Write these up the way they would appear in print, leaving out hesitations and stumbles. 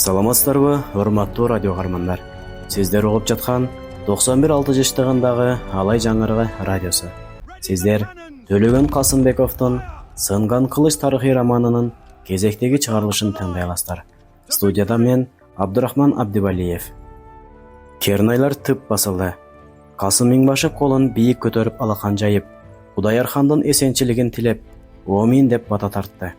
Саламатсыздарбы, урматтуу радио каармандар. Сиздер угуп жаткан 91-6 жаштагындагы Алай жаңырыгы радиосу. Сиздер Төлөгөн Касымбековдун Сынган кылыч тарыхый романынын кезектеги чыгарылышын тыңдай аласыздар. Студияда мен Абдурахман Абдивалиев. Кернайлар тып басылды. Касым Миңбашы колун бийик көтөрүп алакан жайып, Кудайархандын эсенчилигин тилеп, "Омин" деп бата тартты.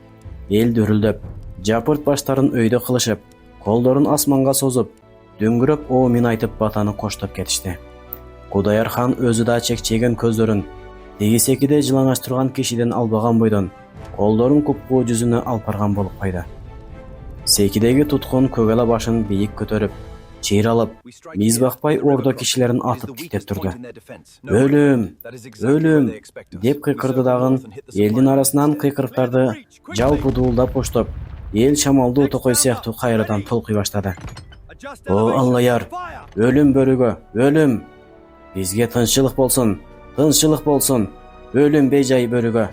Эл дүрүлдөп, жапырт баштарын өйдө кылышып, колдорун асманга созуп, дөңгүрөп "Омин" айтып батаны коштоп кетишти. Кудайархан өзү да чекчеген көздөрүн тегисекиде жылаңаштырган кишиден албаган бойдон колдорун купкуу жүзүнө алпарган болуп койду. Секидеги туткун көгала башын бийик көтөрүп, чыйралып, миз бакпай ордо кишилерин атып тиктеп турду. "Өлүм! Өлүм!" деп кыйкырды дагы, элдин арасынан кыйкырыктарды жалпы дуулдап коштоп, эл шамалдуу токой сыяктуу кайрадан толкуй баштады. "О Аллаяр! Өлүм бөрүгө! Өлүм! Бизге тынччылык болсун! Тынччылык болсун! Өлүм бейжай бөрүгө!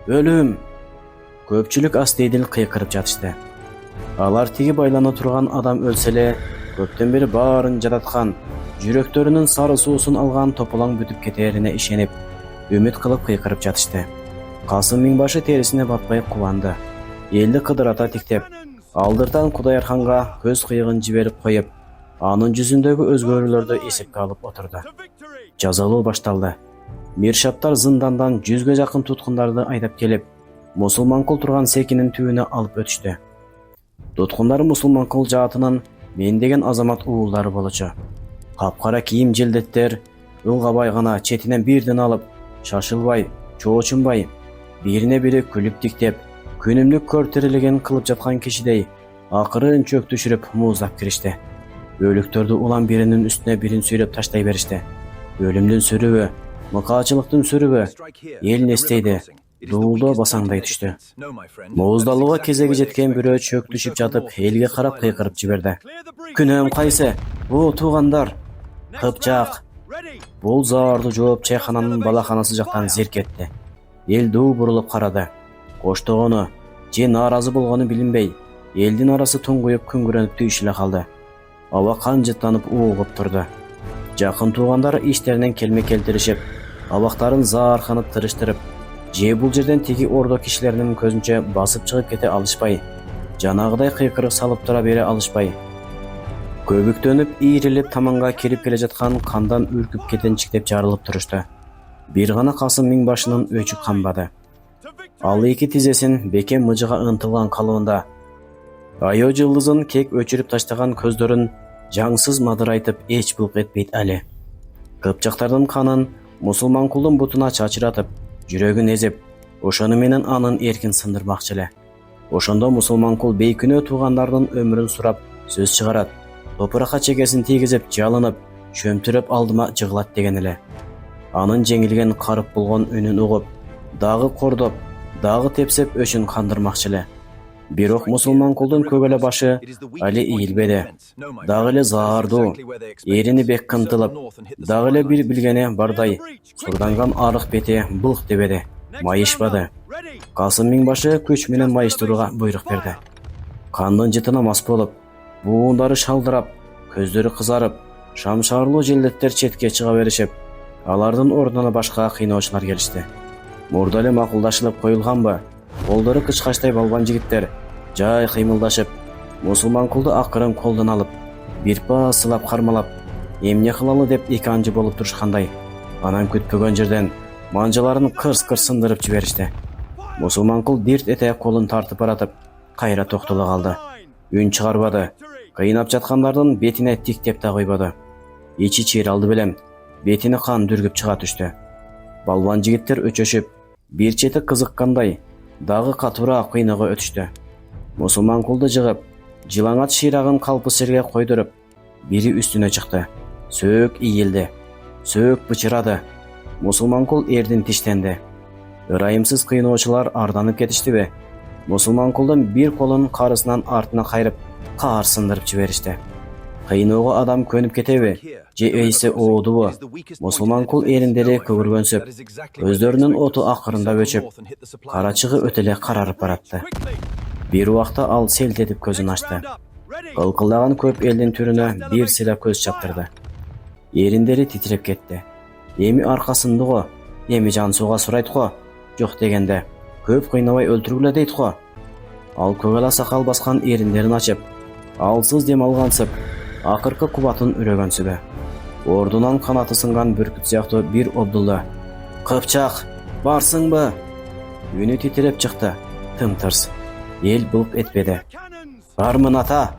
Өлүм!" Көпчүлүк астейдил кыйкырып жатышты. Алар тиги байлана турган адам өлсө эле, көптөн бери баарын жататкан, жүрөктөрүнүн сары суусун алган тополоң бүтүп кетерине ишенип, үмүт кылып кыйкырып жатышты. Касым Миңбашы терисине батпай кубанды. Элди кыдырата тиктеп, алдыртан Кудайарханга көз кыйыгын жиберип коюп, анын жүзүндөгү өзгөрүүлөрдү эсепке алып отурду. Жазалоо башталды. Миршаттар зындандан 100ге жакын туткундарды айдап келип, мусулманкул турган секинин түбүнө алып өтүштү. Туткундар мусулманкул жаатынын мен деген азамат уулдары болчу. Капкара кийим желдеттер, ылгабай гана четинен бирден алып, шашылбай, чоочунбай, бирине бири күлүп тиктеп, күнүмдүк көр тирилеген кылып жаткан кишидей акырын чөк түшүрүп мууздап киришти. Өлүктөрдү улам биринин үстүнө бирин сүйрөп таштай беришти. Өлүмдүн сүрүбү, мыкаачылыктын сүрүбү, эл нестейди, дуулдоо басаңдай түштү. Мууздалууга кезеги жеткен бирөө чөк түшүп жатып, элге карап кыйкырып жиберди. "Күнөөм кайсы? О туугандар! Кыпчак!" Бул заардуу жооп чайкананын балаханасы жактан зирк этти. Эл дуу бурулуп карады. Коштогону же нааразы болгону билинбей, элдин арасы туңгуюп күңгүрөнүп түйүш эле калды. Аба канжыттанып уугуп турду. Жакын туугандар иштеринен келме келтиришип, абактарын заарканып тырыштырып, же бул жерден тиги ордо кишилеринин көзүнчө басып чыгып кете алышпай, жанагыдай кыйкырык салып тура бере алышпай, көбүктөнүп, ийрилип таманга кирип келе жаткан кандан үркүп кетенчиктеп жарылып турушту. Бир гана Касым Миңбашынын өчү канбады. Ал эки тизесин бекем мыжыга ынтылган калыбында, айоо жылдызын кек өчүрүп таштаган көздөрүн жаңсыз мадырайтып эч булк этпейт али. Кыпчактардын канын мусулманкулдун бутуна чачыратып, жүрөгүн эзип, ошону менен анын эркин сындырмакчы эле. Ошондо мусулманкул бейкүнөө туугандардын өмүрүн сурап сөз чыгарат, топуракка чекесин тийгизип, жалынып, шөмтүрөп алдыма жыгылат деген эле. Анын жеңилген карып болгон үнүн угуп, дагы кордоп, дагы тепсеп өчүн кандырмакчы эле. Бирок мусулманкулдун көгөлө башы али ийилбеди. Дагы эле заардуу, эрини бек кымтылып, дагы эле бир билгени бардай, сурданган арык бети былк дебеди, майышпады. Касым Миңбашы күч менен майыштырууга буйрук берди. Кандын жытына мас болуп, буундары шалдырап, көздөрү кызарып, шамшаарлуу желдеттер четке чыга беришип, алардын ордуна башка кыйноочулар келишти. Мурда эле макулдашылып коюлганбы? Колдору кычкачтай балбан жигиттер жай кыймылдашып, мусулманкулду акырын колдон алып, бир пас сылап кармалап, эмне кылалы деп эки анжы болуп турушкандай, анан күтпөгөн жерден манжаларын кырс-кырс сындырып жиберишти. Мусулманкул бирт эте колун тартып баратып, кайра токтоло калды. Үн чыгарбады. Кыйнап жаткандардын бетине тиктеп да койбоду. Ичи чыйралды белем, бетине кан дүргүп чыга түштү. Балбан жигиттер өчөшүп, бир чети кызыккандай, дагы катуураак кыйноого өтүштү. Мусулманкулду жыгып, жылаңат шыйрагын калпыс жерге койдуруп, бири үстүнө чыкты. Сөөк ийилди, сөөк бычырады. Мусулманкул эрдин тиштенди. Ырайымсыз кыйноочулар арданып кетиштиби? Мусулманкулдун бир колун карысынан артына кайрып, каар сындырып жиберишти. Кыйноого адам көнүп кетеби? Же эйси оодубу? Мусулманкул эриндери көгүргөнсөп, өздөрүнүн оту акырында өчүп, карачыгы өтө эле карарып баратты. Бир убакта ал селт этип көзүн ачты. Ылкылдаган көп элдин түрүнө бир сыйла көз чаптырды. Эриндери титиреп кетти. Эми аркасында го, эми жан сууга сурайт го, жок дегенде көп кыйнабай өлтүргүлө дейт го. Ал көгала сакал баскан эриндерин ачып, алсыз дем алгансып, акыркы кубатын үрөгөнсүдө. Ордунан канаты сынган бүркүт сыяктуу бир обдулду. Кыпчак, барсыңбы? Үнү титиреп чыкты. Тымтырс. Эл былк этпеди. Бармын ата.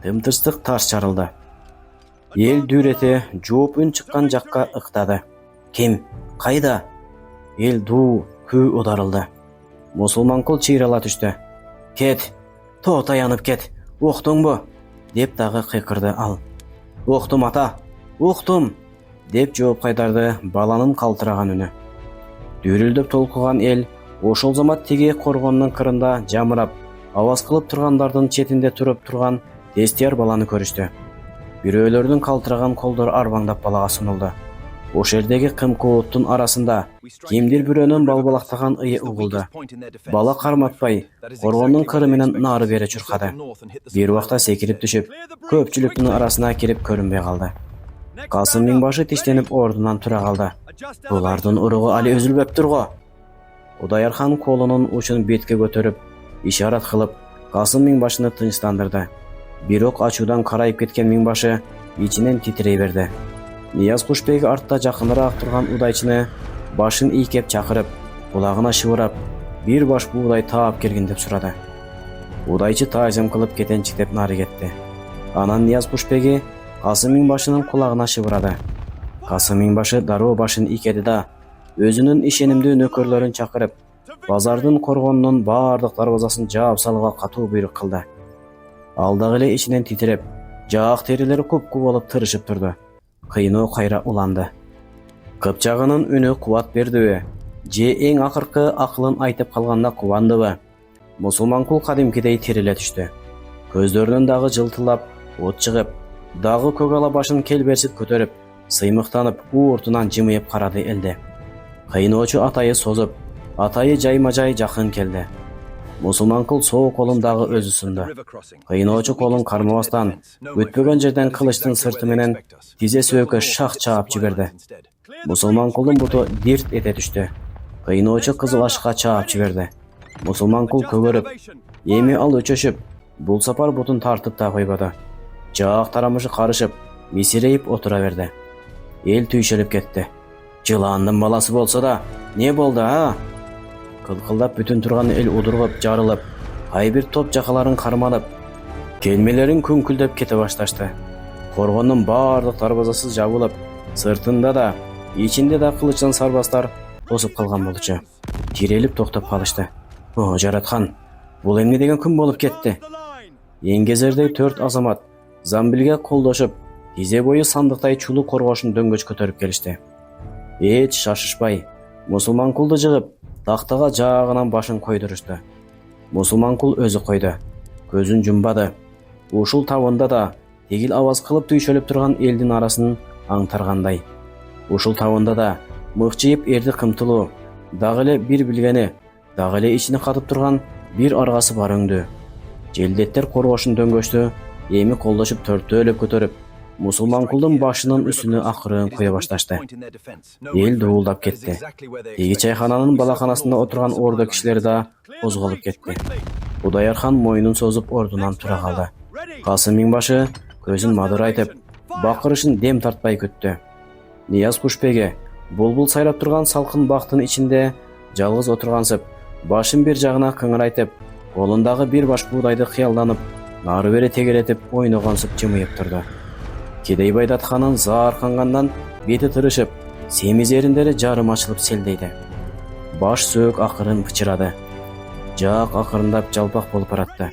Тымтырстык тарс чарылды. Эл дүүрөтө жооп үн чыккан жакка ыктады. Ким? Кайда? Эл дуу, күү ударылды. Мусулман кул чыйрала түштү. Кет, то таянып кет, уктуңбу? Деп дагы кыйкырды ал. Уктум ата, уктум, деп жооп кайтарды баланын калтыраган үнү. Дүрүлдөп толкуган эл ошол замат теги коргондун кырында жамырап, аваз кылып тургандардын четинде туруп турган тестияр баланы көрүштү. Бирөөлөрдүн калтыраган колдору арбаңдап балага сунулду. Ош жердеги кымкооттун арасында кимдир бирөөнүн балбалактаган ыйы угулду. Бала карматпай, коргондун кыры менен нары бери чуркады. Бир убакта секирип түшүп, көпчүлүктүн арасына кирип көрүнбөй калды. Касым Миңбашы тиштенип ордунан тура калды. Булардын уругу али үзүлбөптүр го. Удайырхан колунун учун бетке көтөрүп, ишарат кылып, Касым Миңбашыны тынчтандырды. Бирок ачуудан карайып кеткен Миңбашы ичинен титирей берди. Нияз Кушбек артта жакыныраак турган удайчыны башын ийкеп чакырып, кулагына шыбырап, бир баш буудай таап келгин деп сурады. Удайчы таажым кылып кетенчиктеп нары кетти. Анан Нияз Кушбеги Касым Миңбашынын кулагына шыбырады. Касым Миңбашы дароо башын ийкеди да, өзүнүн ишенимдүү нөкөрлөрүн чакырып, базардын коргонунун баардык дарбазасын жаап салууга катуу буйрук кылды. Ал дагы эле ичинен титиреп, жаак терилери куп-куу болуп тырышып турду. Кыйноо кайра уланды. Кыпчагынын үнү кубат бердиби? Же эң акыркы акылын айтып калганда кубандыбы? Мусулман кул кадимкидей тириле түштү. Көздөрүнөн дагы жылтылап, от чыгып, дагы көгала башын келберсип көтөрүп, сыймыктанып, ууртунан жымыйып карады элде. Кыйноочу атайы созуп, атайы жайма-жай жакын келди. Мусулман кул соо колун дагы өзү сунду. Кыйноочу колун кармабастан, өтпөгөн жерден кылычтын сырты менен тизе сөөккө шах чаап жиберди. Мусулман кулдун буту дирт эте түштү. Кыйноочу кызыл ашка чаап жиберди. Мусулман кул көгөрүп, эми ал өчөшүп, бул сапар бутун тартып да койбоду. Жаак тарамышы карышып, мисирейип отура берди. Эл түйшөлүп кетти. Жыландын баласы болсо да, не болду, а? Кылкылдап бүтүн турган эл удургуп, жарылып, ай бир топ жакаларын карманып, келмелерин күңкүлдөп кете башташты. Коргондун баардык дарбазасы жабылып, сыртында да, ичинде да кылычтан сарбаздар тосуп калган болчу. Тирелип токтоп калышты. О, жараткан, бул эмне деген күн болуп кетти? Эңгезердей 4 азамат замбилге колдошуп, тизе бою сандыктай чулуу коргошун дөңгөч көтөрүп келишти. Эч шашышпай, Мусулман кулду жыгып, тактага жаагынан башын койдурушту. Мусулман кул өзү койду. Көзүн жумбады. Ушул табында да тегил аваз кылып түйшөлүп турган элдин арасын аңтаргандай. Ушул табында да мыкчыйып эрди кымтылуу, дагы эле бир билгени, дагы эле ичине катып турган бир аргасы бар өңдү. Желдеттер коргошун дөңгөчтү, эми колдошуп төртөөлөп көтөрүп, Мусулман кулдун башынын үстүнө акырын кое башташты. Эл дуулдап кетти. Эги чайхананын балаканасында отурган ордо кишилери да козголуп кетти. Удайырхан мойнун созуп ордунан тура калды. Касым Миңбашы көзүн мадырайтып, бакырышын дем тартпай күттү. Нияз Кушбеги булбул сайрап турган салкын бактын ичинде жалгыз отургансып, башын бир жагына кыңырайтып, колундагы бир баш буудайды кыялданып, нары бери тегеретип ойногонсуп жымыйып турду. Кедей Байдатханын зааркангандан бети тырышып, семиз эриндери жарым ачылып селдейди. Баш сөөк акырын бычырады. Жаак акырындап жалпак болуп баратты.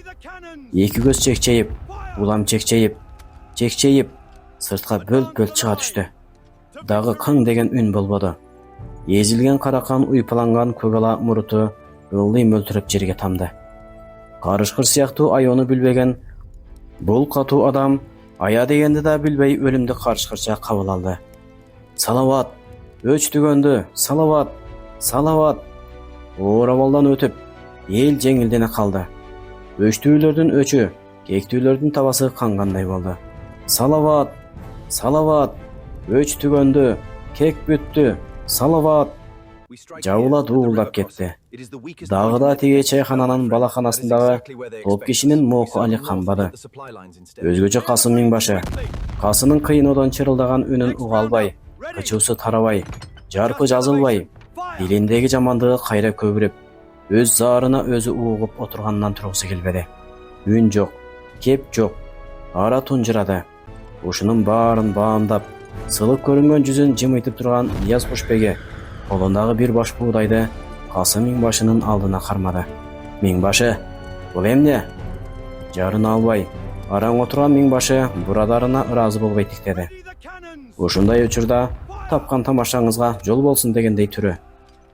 Эки көз чекчейип, улам чекчейип, сыртка бөлт-бөлт чыга түштү. Дагы кың деген үн болбоду. Эзилген каракан уйпаланган көгала муруту ылдый мөлтүрөп жерге тамды. Карышкыр сыяктуу аёну билбеген бул катуу адам ая дегенди да билбей өлүмдү карышкырча кабыл алды. Салават, өч түгөндү, салават, салават. Оор абалдан өтүп, эл жеңилдене калды. Өчтүүлөрдүн өчү Кектүүлөрдүн табасы кангандай болду. Салават, салават, өч түгөндү, кек бүттү, салават. Жабыла дуулдап кетти. Дагы да тиги чайхананын балаханасындагы топ кишинин моку али камбады. Өзгөчө Касым Миңбашы. Касынын кыйноодон чырылдаган үнүн уга албай, кычуусу тарабай, жарпы жазылбай, дилиндеги жамандыгы кайра көбүрөп, өз заарына өзү угуп отургандан тургусу келбеди. Үн жок, кеп жок, ара тунжурады. Ушунун баарын баамдап, сылып көрүнгөн жүзүн жымыйтып турган Нияз Кушбеги колундагы бир баш буудайды Касым Миңбашынын алдына кармады. Миңбашы, бул эмне? Жарына албай, араң отурган Миңбашы бурадарына ыраазы болбой тиктеди. Ушундай учурда тапкан тамашаңызга жол болсун дегендей түрү.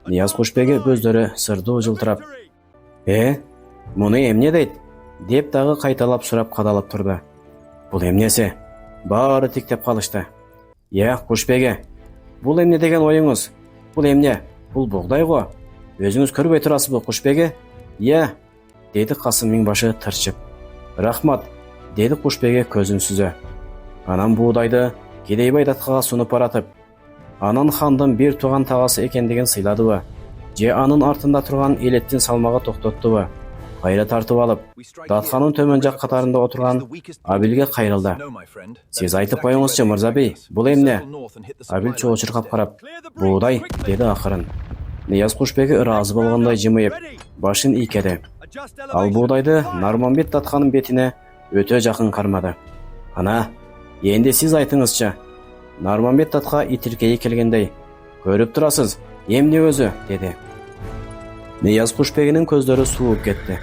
Нияз Кушбеги көздөрү сырдуу жылтырап, муну эмне дейт? Деп дагы кайталап сурап кадалып турду. Бул эмнеси? Баары тиктеп калышты. Кушбеги, бул эмне деген оюңуз? Бул эмне? Бул бугдай го. Өзүңүз көрбөй турасызбы, Кушбеги? Деди Касым Миңбашы тырчып. Рахмат, деди Кушбеги көзүн сүзө. Анан буудайды Кедейбай даткага сунуп баратып, анан хандын бир тууган тагасы экендигин сыйладыбы? Же анын артында турган элеттин салмагы токтоттубу? Кайра тартып алып, датканын төмөн жак катарында отурган Абилге кайрылды. Сиз айтып коюңузчу, мырза бей, бул эмне? Абил чоочуркап карап, буудай, деди акырын. Нияз Кушбеги ыраазы болгондой жымыйып, башын ийкеди. Ал буудайды Нарманбет датканын бетине өтө жакын кармады. Ана, энди сиз айтыңызчы. Нарманбет датка итиркейи келгендей, көрүп турасыз, эмне өзү, деди. Нияз Кушбегинин көздөрү сууп кетти.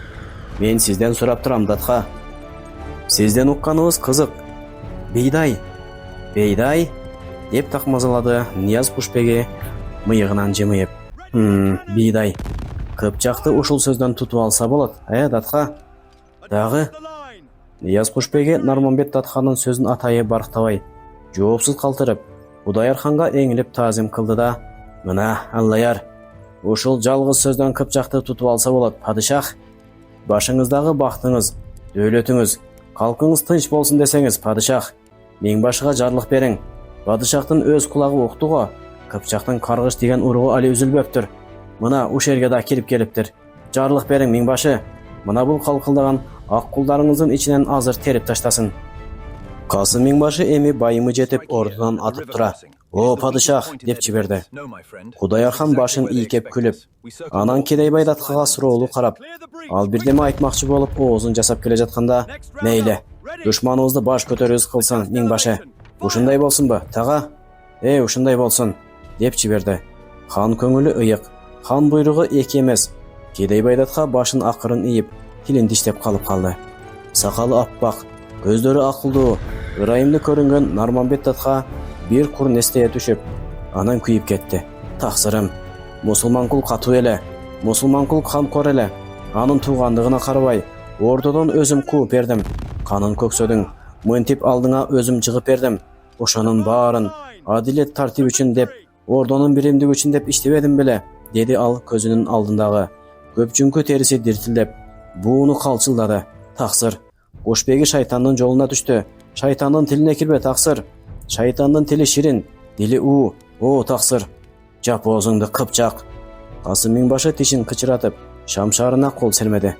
Мен сизден сурап турам, датка. Сизден укканыбыз кызык. Бейдай, деп такмазалады Нияз Кушбеги мыйыгынан жымыйып. Бейдай. Кыпчакты ушул сөздөн тутуп алса болот, датка? Дагы? Нияз Кушбеги Нарманбет датканын сөзүн атайы барктабай, жоопсуз калтырып, Кудайыр ханга эңилип таазим кылды да, мына Аллаяр, ушул жалгыз сөздөн кыпчакты тутуп алса болот, падышах. Башыңыздагы бактыңыз, дөөлөтүңүз, калкыңыз тынч болсун десеңиз, падышах. Миңбашыга жарлык бериң. Падышахтын өз кулагы уктуго, кыпчактын каргыш деген уругу али үзүлбөптүр. Мына уш жерге да кирип келиптир. Жарлык бериң, Миңбашы. Мына бул калкылдаган ак кулдарыңыздын ичинен азыр терип таштасын. Касым Миңбашы эми байымы жетип ордунан атып тура. О, падышах, деп жиберди. Кудайыр хан башын ийкеп күлүп, анан Кедейбай даткага суроолуу карап, ал бирдеме айтмакчы болуп оозун жасап келе жатканда, мейли, душманыбызды баш көтөрүүбүз кылсын, Миңбашы. Ушундай болсунбу, тага? Ушундай болсун, деп жиберди. Хан көңүлү ыйык, хан буйругу эки эмес. Кедейбай датка башын акырын ийип, тилин диштеп калды. Сакалы аппак, көздөрү акылдуу, ырайымды көрүнгөн Нарманбет датка бир кур нестее түшүп, анан күйүп кетти. Таксырым, мусулман кул катуу эле, мусулман кул камкор эле. Анын туугандыгына карабай, ордодон өзүм кууп бердим. Канын көксөдүң, мынтип алдыңа өзүм жыгып бердим. Ошонун баарын адилет тартип үчүн деп, ордонун биримдиги үчүн деп иштебедим беле, деди ал көзүнүн алдындагы көпчүңкү териси диртилдеп, бууну калчылдады. Таксыр, Кушбеги шайтандын жолуна түштү. Шайтандын тилине кирбе, таксыр. Шайтандын тили ширин, дили уу. О, таксыр. Жап оозуңду, кыпчак. Касым Миңбашы тишин кычыратып, шамшарына кол сермеди.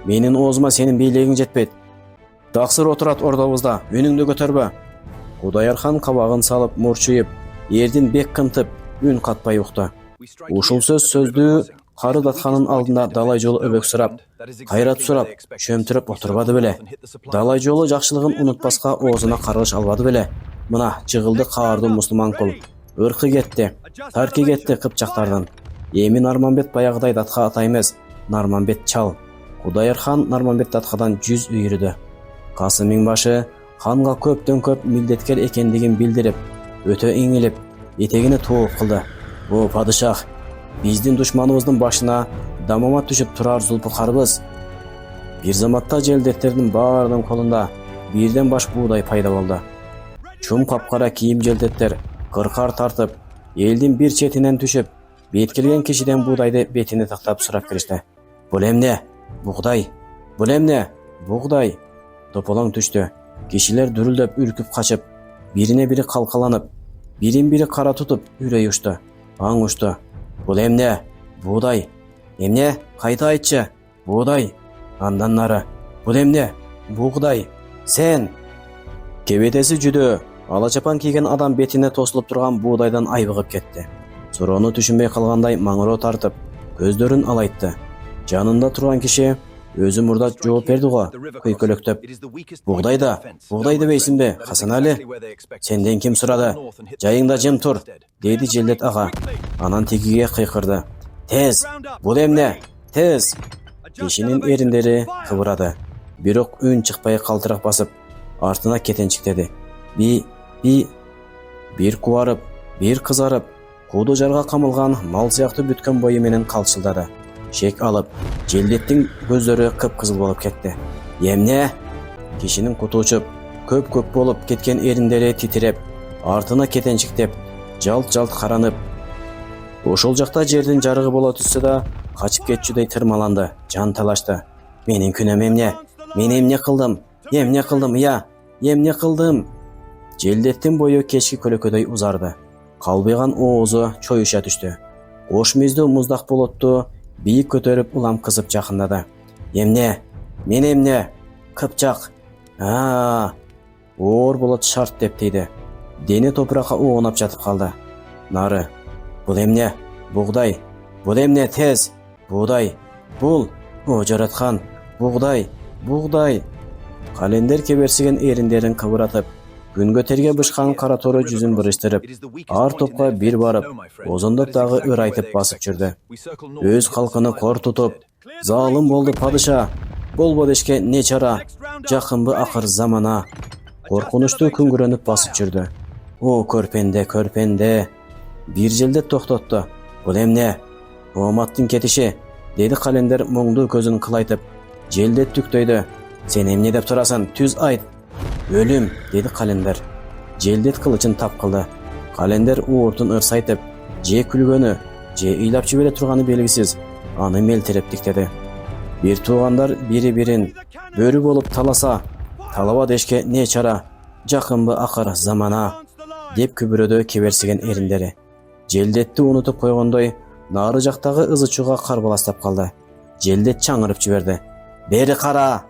Менин оозума сенин бийлигиң жетпейт. Таксыр отурат ордобузда, үнүңдү көтөрбө. Кудайыр хан кабагын салып, мурчуйуп, эрдин бек кымтып, үн катпай укту. Ушул сөздү кары датканын алдында далай жолу өбөк сурап, кайрат сурап, чөмтүрөп отурбады беле. Далай жолу жакшылыгын унутпаска оозуна каргыш албады беле. Мына жыгылды каардуу мусулман кул. Ыркы кетти, тарки кетти кыпчактардан. Эми Нарманбет баягыдай датка ата эмес, Нарманбет чал. Кудайыр хан Нарманбет даткадан жүз үйрүдү. Касым Миңбашы ханга көптөн көп милдеткер экендигин билдирип, өтө иңилип, этегине тууп кылды. О, падышах, биздин душманыбыздын башына дамамат түшүп турар зулпукарбыз. Бир заматта желдеттердин баарынын колунда бирден баш буудай пайда болду. Чум капкара кийим желдеттер кыркар тартып, элдин бир четинен түшүп, бет келген кишиден буудайды бетине тактап сурап киришти. Бул эмне? Бугдай. Бул эмне? buğday. Topolan düştü. Kişiler dürüldep ürküp kaçıp, birine biri kalkalanıp, biri kara tutup ürey uçtu. Aң uçtu. Bul emne? Buğday. Emne? Kayta aytçı. Buğday. Andan nары. Bul emne? Buğday. Sen. Kebetesi jüdü. Алачапан кийген адам бетине тосулуп турган буğdayдан айбыгып кетти. Суроону түшүнбөй калгандай маңыроо тартып, көздөрүн алайтты. Жанында турган киши өзү мурда жооп берди го, күйкөлөктөп. Бугдай дебейсиңби, Хасан Али? Сенден ким сурады? Жайыңда жым тур, деди Желдет ага. Анан тигиге кыйкырды. Тез, бул эмне? Тез. Кишинин эриндери кыбырады. Бирок үн чыкпай калтырак басып, артына кетенчиктеди. Бир кубарып, бир кызарып, кууду жарга камылган мал сыяктуу бүткөн бою менен калчылдады. Шек алып, Желдеттин көздөрү кыпкызыл болуп кетти. Эмне? Кишинин куту учуп, көп болуп кеткен эриндери титиреп, артына кетенчиктеп, жалт каранып. Ошол жакта жердин жарыгы боло түссө да, качып кетчүдөй тырмаланды, жан талашты. Менин күнөөм эмне? Мен эмне кылдым? Эмне кылдым? Желдеттин бою кечки көлөкөдөй узарды. Калбыйган оозу чоюша түштү. Кош мүйүздүү муздак болотту бийик көтөрүп улам кызып жакындады. Эмне? Мен эмне? Кыпчак. Оор болот шарт деп дейди. Дени топуракка угунап жатып калды. Нары. Бул эмне? Бугдай. Бул эмне? Тез. Бугдай. Бул. О жараткан. Бугдай. Календер кеберсиген эриндерин кыбыратып, күнгө терге бышкан кара тору жүзүн бырыштырып, ар топко бир барып, озондоп дагы ыр айтып басып жүрдү. Өз калкыны кор тутуп, залым болду падыша, болбо дешке не чара, жакынбы акыр замана. Коркунучтуу күңгүрөнүп басып жүрдү. О көрпенде. Бир Желдет токтотту. Бул эмне? Ооматтын кетиши, деди Календер моңдуу көзүн кылайтып. Желдет түктөйдү. Сен эмне деп турасың? Түз айт. Өлүм, деди Календер. Желдет кылычын тапкылды. Календер ууртун ырсайтып, же күлгөнү, же ыйлап жибере турганы белгисиз, аны мелтирип диктеди. Бир туугандар бири-бирин бөрү болуп таласа, талаба дешке не чара, жакынбы акыр замана, деп күбүрөдө кеберсиген эриндери. Желдетти унутуп койгондой, нары жактагы ызычууга карбаластап калды. Желдет чаңырып жиберди. Бери кара!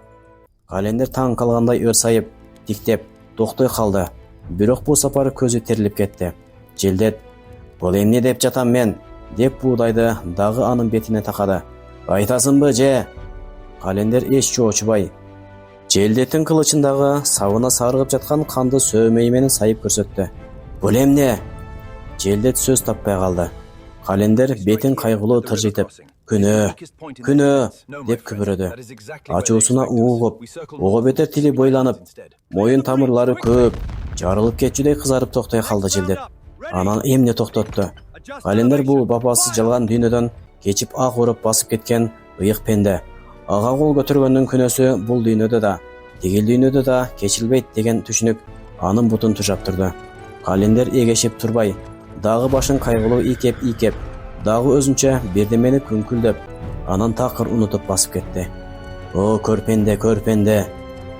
Календер таң калгандай ырсайып, тиктеп, токтой калды. Бирок бул сапары көзү терилип кетти. Желдет, бул эмне деп жатам мен, деп бугдайды дагы анын бетине такады. Айтасыңбы же? Календер эч жоочубай. Желдеттин кылычындагы сабына сарыгып жаткан канды сөөмөй менен сайып көрсөттү. Бул эмне? Желдет сөз таппай калды. Календер бетин кайгылуу тыржыйтып, күнөө, деп күбүрөдү. Ачуусуна угуп, ого бетер тили бойланып, моюн тамырлары көп, жарылып кетчүдөй кызарып токтой калды Желдет. Анан эмне токтотту? Календер бул бабасы жалган дүйнөдөн кечип ак уруп басып кеткен ыйык пенде. Ага кол көтөргөндүн күнөөсү бул дүйнөдө да, тигил дүйнөдө да кечилбейт деген түшүнүк анын бутун тужап турду. Календер эгешип турбай, дагы башын кайгылуу ийкеп, дагы өзүнчө бирдемени күңкүлдөп, анан такыр унутуп басып кетти. О көрпенде,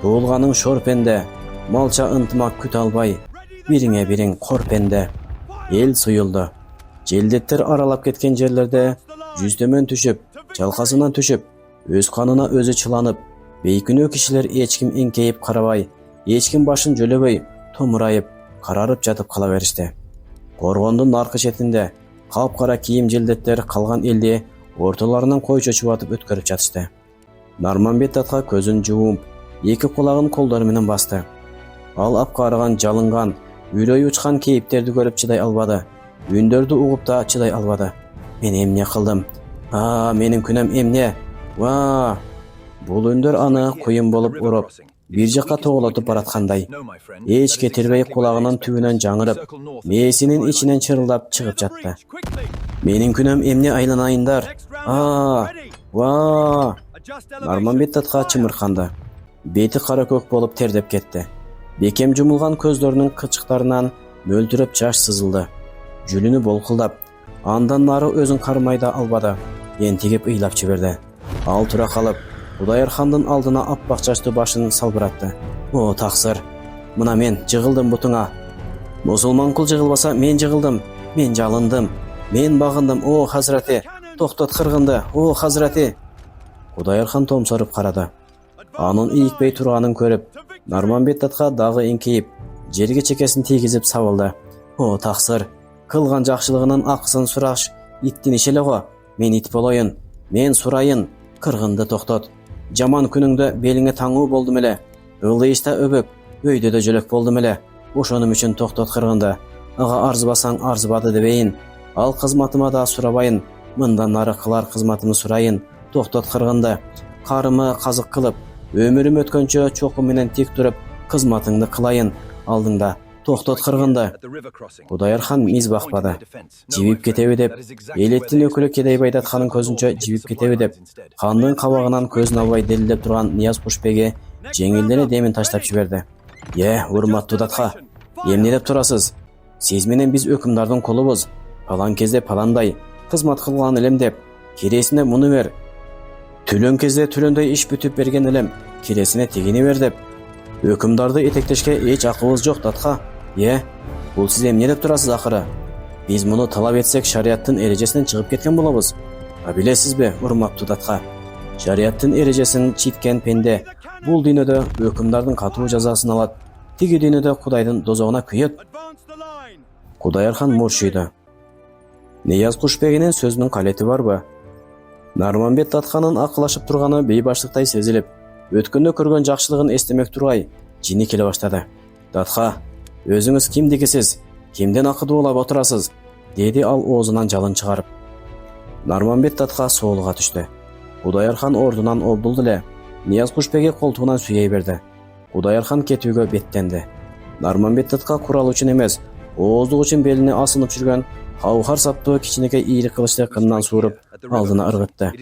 туулганың шорпенде, малча ынтымак күтө албай, бириңе бириң корпенде. Эл суюлду. Желдеттер аралап кеткен жерлерде жүздөмөн түшүп, жалкасынан түшүп, өз канына өзү чыланып, бейкүнөө кишилер эч ким эңкейип карабай, эч ким башын жөлөбөй, томурайып, карарып жатып кала беришти. Коргондун аркы четинде капкара кийим Желдеттер калган элди ортолорунан кой чочубатып өткөрүп жатышты. Нарманбет атка көзүн жууп, эки кулагын колдору менен басты. Ал апкарыган, жалынган, үрөй учкан кейиптерди көрүп чыдай албады. Үндөрдү угуп да чыдай албады. Мен эмне кылдым? Менин күнөөм эмне? Бул үндөр аны куюм болуп уруп, бир жакка тоголотуп бараткандай. Эч кетирбей кулагынын түбүнөн жаңырып, мээсинин ичинен чырылдап чыгып жатты. Менин күнөөм эмне айланайындар? Нарманбет атка чымырканды. Бети кара көк болуп тердеп кетти. Бекем жумулган көздөрүнүн кычыктарынан мөлдүрөп жаш сызылды. Жүлүнү болкулдап, андан нары өзүн кармай да албады. Ентигип ыйлап жиберди. Ал тура калып, Кудайырхандын алдына аппак чачтуу башын салбыратты. О, таксыр. Мына мен жыгылдым бутуңа. Мусулман кул жыгылбаса мен жыгылдым. Мен жалындым. Мен багындым. О, Хазрати, токтот кыргынды. О, Хазрати. Кудайырхан томсоруп карады. Анын ийикпей турганын көрүп, Нарманбет татка дагы эңкейип, жерге чекесин тийгизип сабылды. О, таксыр, кылган жакшылыгынын акысын сураш иттин иши эле го. Мен ит болоюн. Мен сурайын. Кыргынды токтот. Жаман күнүңдө белиңе таңуу болдум эле. Ылдыйышта өбөп, өйдө да жөлөк болдум эле. Ошонун үчүн токтот кыргынды. Ага арзыбасаң арзыбады дебейин. Ал кызматыма да сурабайын. Мындан нары кылар кызматымды сурайын. Токтот кыргынды. Карымы казык кылып, өмүрүм өткөнчө чоку менен тик туруп, кызматыңды кылайын. Алдыңда токтот кыргынды. Кудайырхан миз бакпады. Жибип кетеби деп, элеттин өкүлү Кедей Байдатканын көзүнчө жибип кетеби деп, хандын кабагынан көзүн албай делилеп турган Нияз Кушбеги жеңилдене демин таштап жиберди. Урматтуу датка, эмне деп турасыз? Сиз менен биз өкүмдардын колубуз. Палан кезде паландай кызмат кылган элем деп, киресине муну бер. Түлөн кезде түлөндөй иш бүтүп берген элем, киресине тигини бер деп. Өкүмдарды этектешке эч акыбыз жок датка. Бул сиз эмне деп турасыз акыры? Биз муну талап этсек шарияттын эрежесинен чыгып кеткен болобуз. Билесизби, урматтуу датка? Шарияттын эрежесин читкен пенде бул дүйнөдө өкүмдардын катуу жазасын алат, тиги дүйнөдө Кудайдын дозогуна күйөт. Кудайырхан муршуйду. Нияз Кушбегинин сөзүнүн калети барбы? Нарманбет татканын акылашып турганы бейбаштыктай сезилип, өткөндө көргөн жакшылыгын эстемек тургай, жини келе баштады. Татка, өзүңүз кимдикисиз? Кимден акыдуулап отурасыз? Деди ал оозунан жалын чыгарып. Нарманбет татка соолуга түштү. Кудайырхан ордунан олдулду эле. Нияз Кушбеги колтугунан сүйей берди. Кудайырхан кетүүгө беттенди. Нарманбет татка курал үчүн эмес, ооздук үчүн белине асынып жүргөн каухар саптуу кичинекей ийрик кылычты кындан сууруп алдына ыргытты.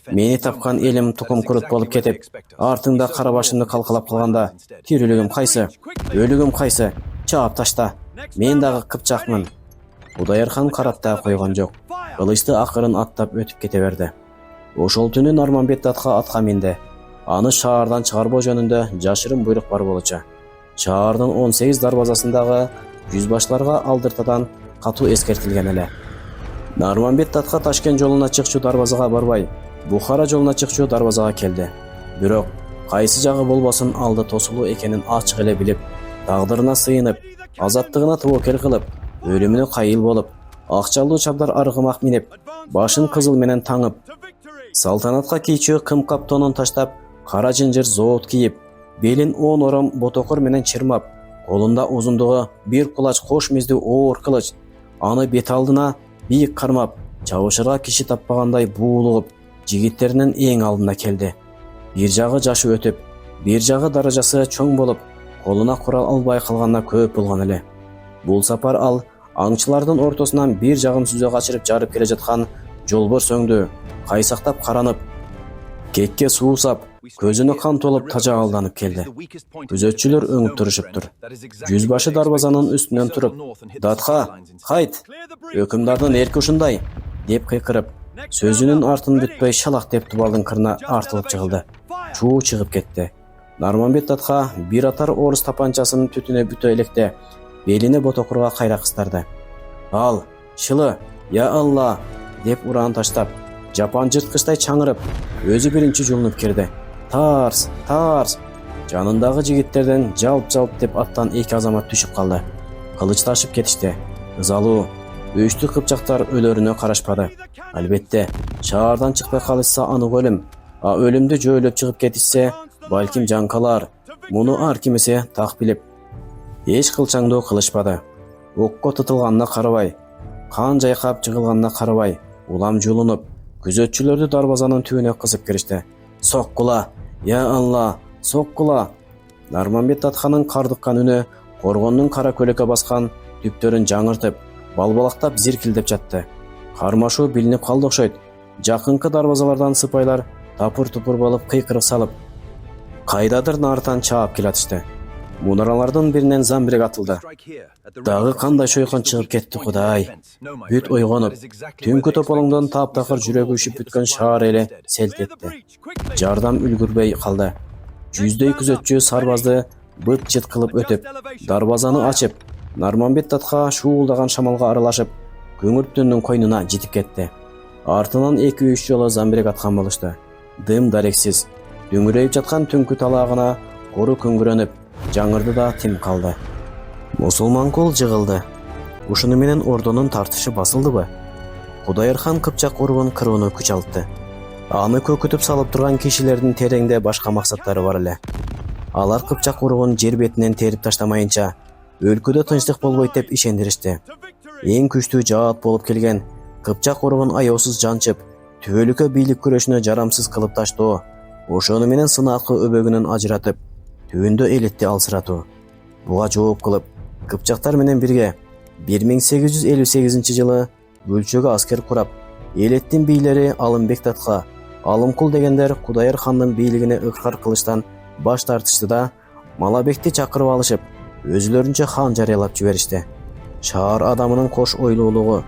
Мени тапкан элим тукум курут болуп кетип, артыңда кара башымды калкалап калганда, тирүүлүгүм кайсы, өлүгүм кайсы, чаап ташта. Мен дагы кыпчакмын. Кудайырхан карап да койгон жок. Кылычты акырын аттап өтүп кете берди. Ошол түнү Нарманбет татка атка минди. Аны шаардан чыгарбоо жөнүндө жашырын буйрук бар болчу. Шаардын 18 дарбазасындагы жүзбашларга алдыртадан катуу эскертилген эле. Нарманбет татка Ташкент жолуна чыкчу дарбазага барбай, Бухара жолуна чыкчу дарбазага келди. Бирок кайсы жагы болбосун алды тосулуу экенин ачык эле билип, тагдырына сыйынып, азаттыгына тобокел кылып, өлүмүнө кайыл болуп, акчалуу чабдар аргымак минип, башын кызыл менен таңып, салтанатка кийчү кым каптонун таштап, кара жынжыр зоот кийип, белин 10 ором ботокор менен чырмап, колунда узундугу 1 кулач кош миздүү оор кылыч, аны бет алдына бийик кармап, чабышырга киши таппагандай буулугуп, жигиттеринин эң алдына келди. Бир жагы жашы өтүп, бир жагы даражасы чоң болуп, колуна курал албай калганына көп болгон эле. Бул сапар ал аңчылардын ортосунан бир жагын сүзө качырып жарып келе жаткан жолборс өңдүү, кайсактап каранып, кекке суусап, көзүнө кан толуп тажаалданып келди. Күзөтчүлөр өңүп турушуптур. Жүзбашы дарбазанын үстүнөн туруп, "Датка, кайт! Өкүмдардын эрки ушундай!" деп кыйкырып, сөзүнүн артын бүтпөй шалак деп дубалдын кырына артылып жыгылды. Чуу чыгып кетти. Нарманбет татка бир атар орус тапанчасынын түтүнө бүтө электе белине ботокурга кайра кыстарды. Ал, шылы, я Алла, деп ураан таштап, жапан жырткычтай чаңырып, өзү биринчи жулунуп кирди. Тарс, тарс. Жанындагы жигиттерден жалп-жалп деп аттан 2 азамат түшүп калды. Кылычташып кетишти. Ызалуу, өчтү кыпчактар өлөрүнө карашпады. Албетте, шаардан чыкпай калышса анык өлүм. Өлүмдү жөөлөп чыгып кетишсе, балким жан калар. Муну ар кимисе так билип. Эч кылчаңдуу кылышпады. Окко тытылганына карабай, кан жайкап жыгылганына карабай, улам жулунуп, күзөтчүлөрдү дарбазанын түбүнө кысып киришти. Соккула, я Алла, соккула. Нарманбет татканын кардыккан үнү коргондун кара көлөккө баскан түптөрүн жаңыртып, балбалактап зиркилдеп жатты. Кармашуу билинип калды окшойт. Жакынкы дарбазалардан сыпайлар тапыр-тупур болуп кыйкырык салып, кайдадыр нарытан чаап келатышты. Мунаралардын биринен замбирек атылды. Дагы кандай шойкон чыгып кетти Кудай. Бүт ойгонуп, түнкү тополоңдон таптакыр жүрөгү үшүп бүткөн шаар эле селт этти. Жардам үлгүрбөй калды. Жүздөй күзөтчү сарбазды быт-жыт кылып өтүп, дарбазаны ачып, Нарманбет татка шуулдаган шамалга аралашып, көңүрттүндүн койнуна жетип кетти. Артынан 2-3 жолу замбирек аткан болушту. Дым дарексиз, дөңүрөйүп жаткан түнкү талагына кору күңгүрөнүп, жаңырды да тим калды. Мусулман кул жыгылды. Ушуну менен ордонун тартышы басылдыбы? Кудайырхан Кыпчак уругун кырууну күч алды. Аны көкүтүп салып турган кишилердин тереңде башка максаттары бар эле. Алар Кыпчак уругун жер бетинен терип таштамайынча, өлкөдө тынчтык болбойт деп ишендиришти. Эң күчтүү жаат болуп келген Кыпчак уругун аяосуз жанчып, түбөлүккө бийлик күрөшүнө жарамсыз кылып таштоо, ошону менен сынаакы өбөгүнөн ажыратып, түбүндө элетти алсыратуу. Буга жооп кылып, Кыпчактар менен бирге 1858 жылы Бөлчөгө аскер курап, элеттин бийлери Алымбек татка, Алымкул дегендер Кудайыр хандын бийлигине ыккар кылыштан баш тартышты да, Малабекти чакырып алышып, өзүлөрүнчө хан жарыялап жиберишти. Шаар адамынын кош ойлуулугу,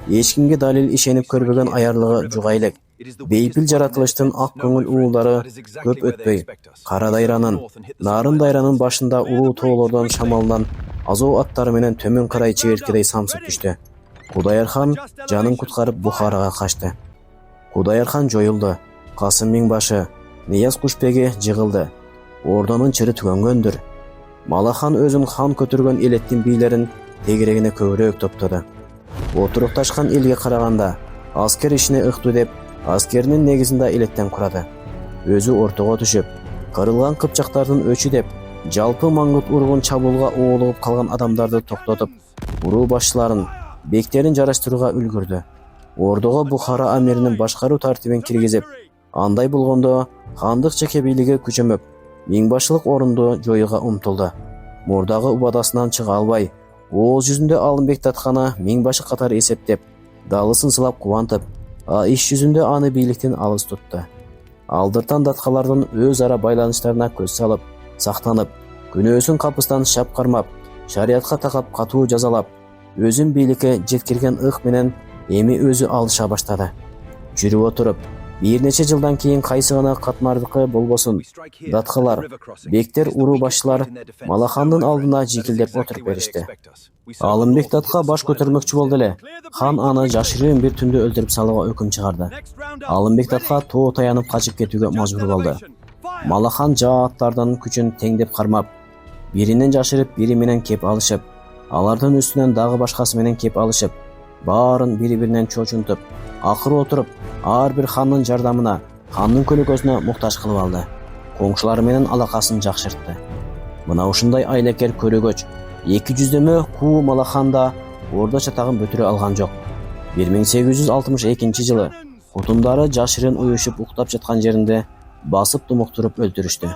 эч кимге далил ишенип көрбөгөн аярлыгы жуга элек. Бейпил жаратылыштын ак көңүл уулдары көп өтпөй, Кара Дайранын, Нарын Дайранын башында улуу тоолордон шамалынан Азоо аттары менен төмөн карай чегирткедей самсып түштү. Кудайырхан жанын куткарып Бухарага качты. Кудайырхан жоюлду. Касым Миңбашы, Нияз Кушбеги жыгылды. Ордонун чыры түгөнгөндүр. Малахан өзүн хан көтөргөн элеттин бийлерин тегерегине көбүрөөк топтоду. Отурукташкан элге караганда, аскер ишине ыктуу деп, аскеринин негизин да элеттен курады. Өзү ортого түшүп, кырылган кыпчактардын өчү деп, жалпы Маңгут уругун чабуулга оолугуп калган адамдарды токтотуп, уруу башчыларын, бектерин жараштырууга үлгүрдү. Ордого Бухара амиринин башкаруу тартибин киргизип, андай болгондо хандык жеке бийлиги күчөмөп, миңбашчылык орунду жоюуга умтулду. Мурдагы убадасынан чыга албай, ооз жүзүндө Алымбек татканы миңбашы катары эсептеп, далысын сылап кубантып, иш жүзүндө аны бийликтен алыс тутту. Алдыртан даткалардын өз ара байланыштарына көз салып, сактанып, күнөөсүн капыстан шап кармап, шариятка такап катуу жазалап, өзүн бийликке жеткирген ых менен эми өзү алыша баштады. Жүрүп отуруп, бир нече жылдан кийин кайсы гана катмардыкы болбосун, даткалар, бектер, уруу башчылар Малахандын алдына жикилдеп отуруп беришти. Алымбек татка баш көтөрмөкчү болду эле. Хан аны жашырын бир түндө өлтүрүп салууга өкүм чыгарды. Алымбек татка тоо таянып качып кетүүгө мажбур болду. Малахан жааттардын күчүн теңдеп кармап, биринен жашырып, бири менен кеп алышып, алардын үстүнөн дагы башкасы менен кеп алышып, баарын бири-биринен чочунтуп, акыры отуруп, ар бир хандын жардамына, хандын көлөкөсүнө муктаж кылып алды. Коңшулары менен алакасын жакшыртты. Мына ушундай айлекер көрөгөч 200дөмө Куу Малаханда ордо чатагын бүтүрө алган жок. 1862 жылы кутундары жашырын уюшуп уктап жаткан жеринде басып тумуктуруп өлтүрүштү.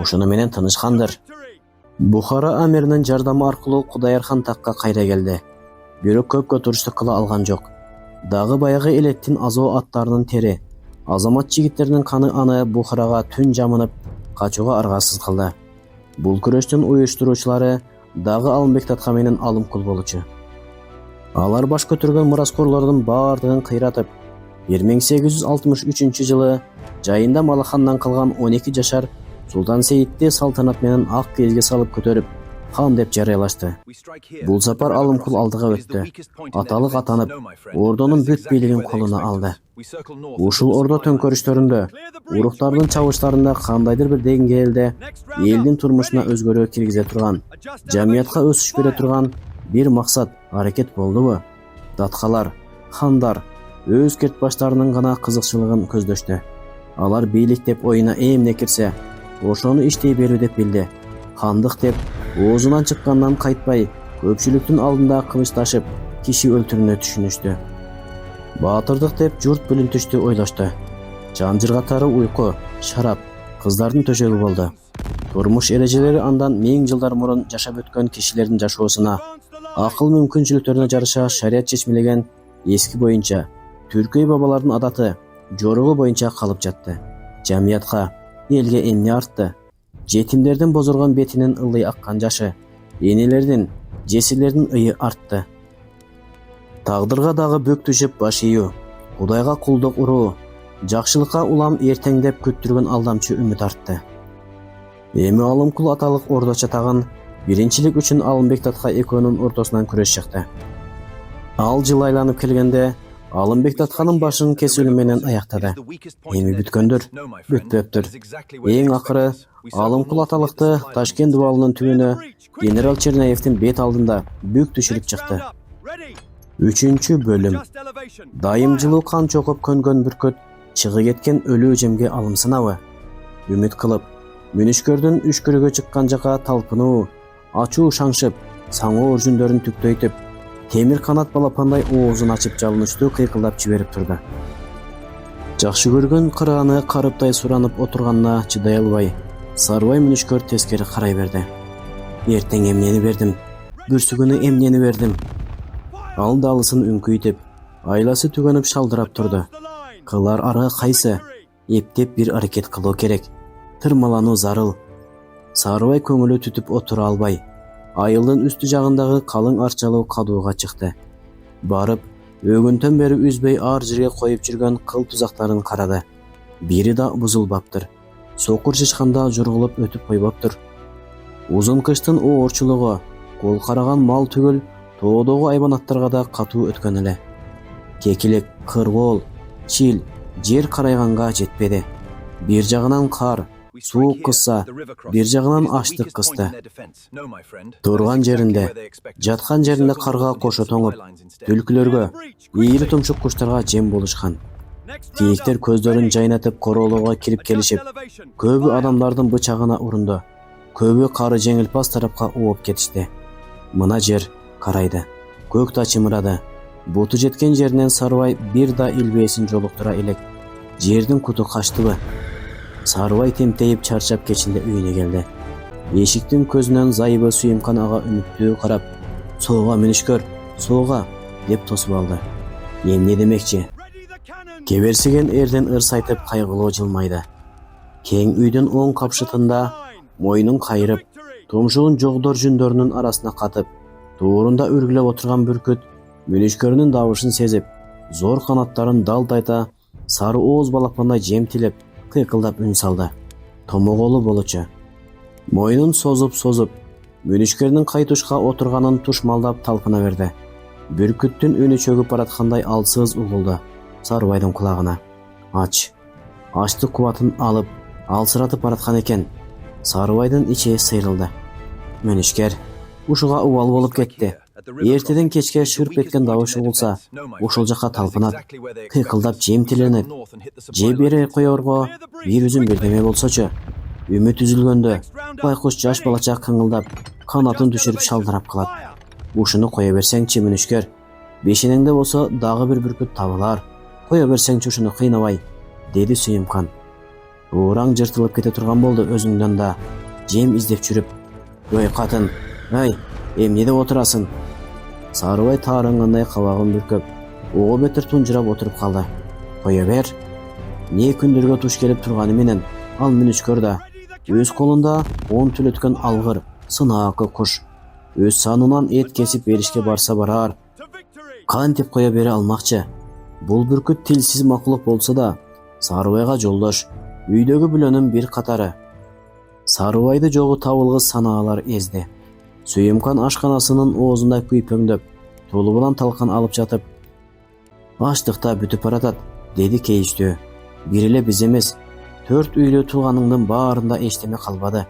Ушуну менен тынышкандыр. Бухара амиринин жардамы аркылуу Кудайырхан такка кайра келди. Бирок көпкө туруштук кыла алган жок. Дагы баягы элеттин Азоо аттарынын тери, азамат жигиттердин каны аны Бухарага түн жамынып, качууга аргасыз кылды. Бул күрөштүн уюштуруучулары дагы Алымбек татка менен Алымкул болчу. Алар баш көтөргөн мураскорлордун баардыгын кыйратып, 1863 жылы жайында Малахандан калган 12 жашар Султан Сейитти салтанат менен ак киезге салып көтөрүп, хан деп жарыялашты. Бул сапар Алымкул алдыга өттү. Аталык атанып, ордонун бүт бийлигин колуна алды. Ушул ордо төңкөрүштөрүндө, уруктардын чабыштарында кандайдыр бир деңгээлде элдин турмушуна өзгөрүү киргизе турган, жамиятка өсүш бере турган бир максат, аракет болдубу? Даткалар, хандар өз керт баштарынын гана кызыкчылыгын көздөштү. Алар бийлик деп оюна эмне кирсе, ошону иштей берүү деп билди. Хандык деп оозунан чыккандан кайтпай, көпчүлүктүн алдында кылыч ташып, киши өлтүрүүнү түшүнүштү. Баатырдык деп журт бүлүнтүштү ойлошту. Жан жыргатары уйку, шарап, кыздардын төшөгү болду. Турмуш эрежелери андан 1000 жылдар мурун жашап өткөн кишилердин жашоосуна, акыл мүмкүнчүлүктөрүнө жараша шарият чечмелеген эски боюнча, түркөй бабалардын адаты, жоругу боюнча калып жатты. Жамиятка, элге эмне артты? Жетимдердин бозоргон бетинен ылдый аккан жашы, энелердин, жесирлердин ыйы артты. Тагдырга дагы бөк түшүп баш ийүү, Кудайга кулдук уруу, жакшылыкка улам эртең деп күттүргөн алдамчы үмүт артты. Эми Алымкул аталык ордочо тагын биринчилик үчүн Алымбек Татка экөөнүн ортосунан күрөш чыкты. Ал жыл айланып келгенде Алымбек Татканын башын кесүүнү менен аяктады. Эми бүткөндүр, бүтпөптүр. Эң акыры Алымкул аталыкты Ташкент дубалынын түбүнө генерал Черняевдин бет алдында бүк түшүрүп чыкты. 3 бөлүм. Дайымчылуу кан чокуп көнгөн бүркөт чыгы кеткен өлүү жемге алымсынабы? Үмүт кылып, мүнүшкөрдүн үшкүрүгө чыккан жака талпынуу, ачуу шаңшып, саңоо жүндөрүн түктөйтүп, темир канат балапандай оозун ачып жалынычтуу кыйкылдап жиберип турду. Жакшы көргөн кырааны карыптай суранып отурганына чыдай албай, Сарыбай мүнүшкөр тескери карай берди. Эртең эмнени бердим? Бүрсүгүнү эмнени бердим? Ал далысын үңкүйтүп, айласы түгөнүп шалдырап турду. Кылар ары кайсы? Эптеп бир аракет кылуу керек. Тырмалануу зарыл. Сарыбай көңүлү түтүп отура албай, айылдын үстү жагындагы калың арчалуу кадууга чыкты. Барып, өгүнтөн бери үзбөй ар жерге коюп жүргөн кыл тузактарын карады. Бири да бузулбаптыр. Сокур чычканда жургулуп өтүп койбоптур. Узун кыштын оорчулугу, кол караган мал түгүл, тоодогу айбанаттарга да катуу өткөн эле. Кекилек, кыргоол, чил, жер карайганга жетпеди. Бир жагынан кар, суук кысса, бир жагынан ачлык кысты. Турган жеринде, жаткан жеринде карга кошо тоңуп, түлкүлөргө, ийри тумшук куштарга жем болушкан. Кийиктер көздөрүн жайнатып короолоого кирип келишип, көбү адамдардын бычагына урунду, көбү кары жеңилпаз тарапка ооп кетишти. Мына жер карайды, көк да чымырады. Буту жеткен жеринен Сарыбай бир да илбээсин жолуктура элек. Жердин куту качтыбы? Сарыбай темтейип чарчап кечинде үйүнө келди. Эшиктин көзүнөн Зайыбы Сүйүмкан ага үмүттүү карап, "Сууга мүнүшкөр, сууга" деп тосуп алды. Эмне демекчи? Кеберсиген эрден ырс айтып кайгылуу жылмайды. Кең үйдүн оң капшытында мойнун кайрып, тумшугун жогдор жүндөрүнүн арасына катып, туурунда үргүлөп отурган бүркүт мүнүшкөрүнүн дабышын сезип, зор канаттарын далтайта, сары ооз балапандай жем тилеп, кыйкылдап үн салды. Томоголу болчу. Мойнун созуп, мүнүшкөрүнүн кай тушка отурганын тушмалдап талпына берди. Бүркүттүн үнү чөгүп бараткандай алсыз угулду Сарыбайдын кулагына. Ачтык кубатын алып, алсыратып бараткан экен. Сарыбайдын ичи сыйрылды. Мүнүшкөр ушуга убал болуп кетти. Эртеден кечке шырп эткен дабыш угулса, ушул жака талпынат, кыйкылдап жем тиленет. Же бере коерго бир үзүм бирдеме болсочу. Үмүт үзүлгөндө байкуш жаш балачак кыңылдап, канатын түшүрүп шалдырап калат. Ушуну кое берсеңчи мүнүшкөр. Бешенеңде болсо дагы бир бүркүт табылар. Кое берсеңчи ушуну кыйнабай, деди Сүйүмкан. Уураң жыртылып кете турган болду өзүңдөн да. Жем издеп жүрүп, "Ой катын, эмне деп отурасың?" Сарыбай таарынгандай кабагын бүркөп, ого бетер тунжурап отуруп калды. "Кое бер. Не күндөргө туш келип турганы менен ал мүнүшкөр да өз колунда 10 түлөткөн алгыр, сынаакы куш. Өз санынан эт кесип беришке барса барар. Кантип кое бере алмакчы? Бул бүркүт тилсиз макулук болсо да, Сарыбайга жолдош, үйдөгү бүлөнүн бир катары." Сарыбайды жогу табылгыс санаалар эзди. Сүйүмкан ашканасынын оозунда күйпөңдөп, тулубунан талкан алып жатып, "Ачлыкта бүтүп баратат", деди кейиштүү. "Бир эле биз эмес, 4 үйлүү тууганыңдын баарында эчтеме калбады.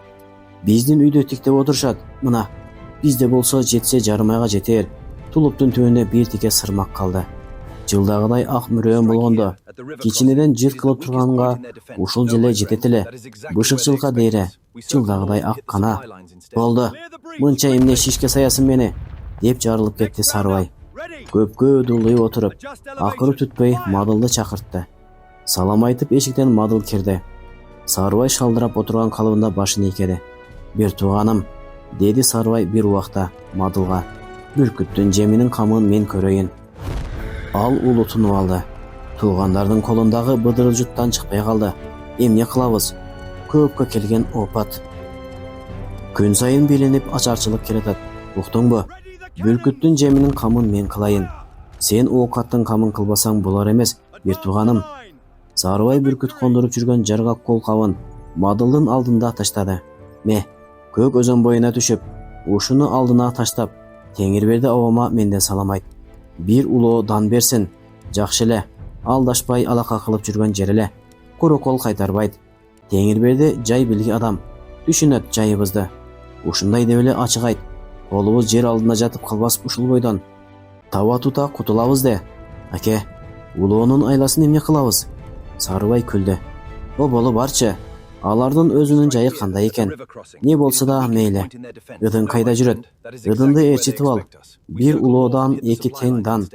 Биздин үйдө тиктеп отурушат. Мына, бизде болсо жетсе жарым айга жетер. Тулуптун түбүндө бир тике сырмак калды. Жылдагыдай ак мүрөөн болгондо, кичинеден жырт кылып турганга ушул желе жетет эле. Бышык жылка дейре, жылдагыдай ак кана. Болду, мынча эмне шишке саясың мени?" деп жарылып кетти Сарыбай. Көпкө дулдуй отуруп, акыры түтпөй Мадылды чакыртты. Салам айтып эшиктен Мадыл кирди. Сарыбай шалдырап отурган калыбында башын ийкеди. "Бир тууганым", деди Сарыбай бир убакта Мадылга. "Бүркүттүн жеминин камын мен көрөйүн." Ал улутунуп алды. Туугандардын колундагы быдырыл жуттан чыкпай калды. "Эмне кылабыз? Көпкө келген опат. Күн сайын беленip ачарчылык келатат. Уктуңбу? Бүркүттүн жеминин камын мен кылайын. Сен оокаттын камын кылбасаң болар эмес, бир тууганым. Сарыбай бүркүт кондуруп жүргөн жаргак кол кабын Мадылдын алдында таштады. Көк өзөн боюна түшүп, ушуну алдына таштап, Теңирберди обама менден салам айт. Бир улоо дан берсин. Жакшы эле, алдашпай алака кылып жүргөн жер эле. Куру кол кайтарбайт. Теңирберди жай билги адам. Түшүнөт жайыбызды. Ушундай деп эле ачык айт. Колубуз жер алдында жатып калбас ушул бойдон. Таба тута кутулабыз де. Аке, улоонун айласын эмне кылабыз? Сарыбай күлдү. Боло барчы. Алардын өзүнүн жайы кандай экен? Не болсо да мейли. Ыдын кайда жүрөт? Ыдынды ээрчитип ал. Бир улоодан эки тең дан.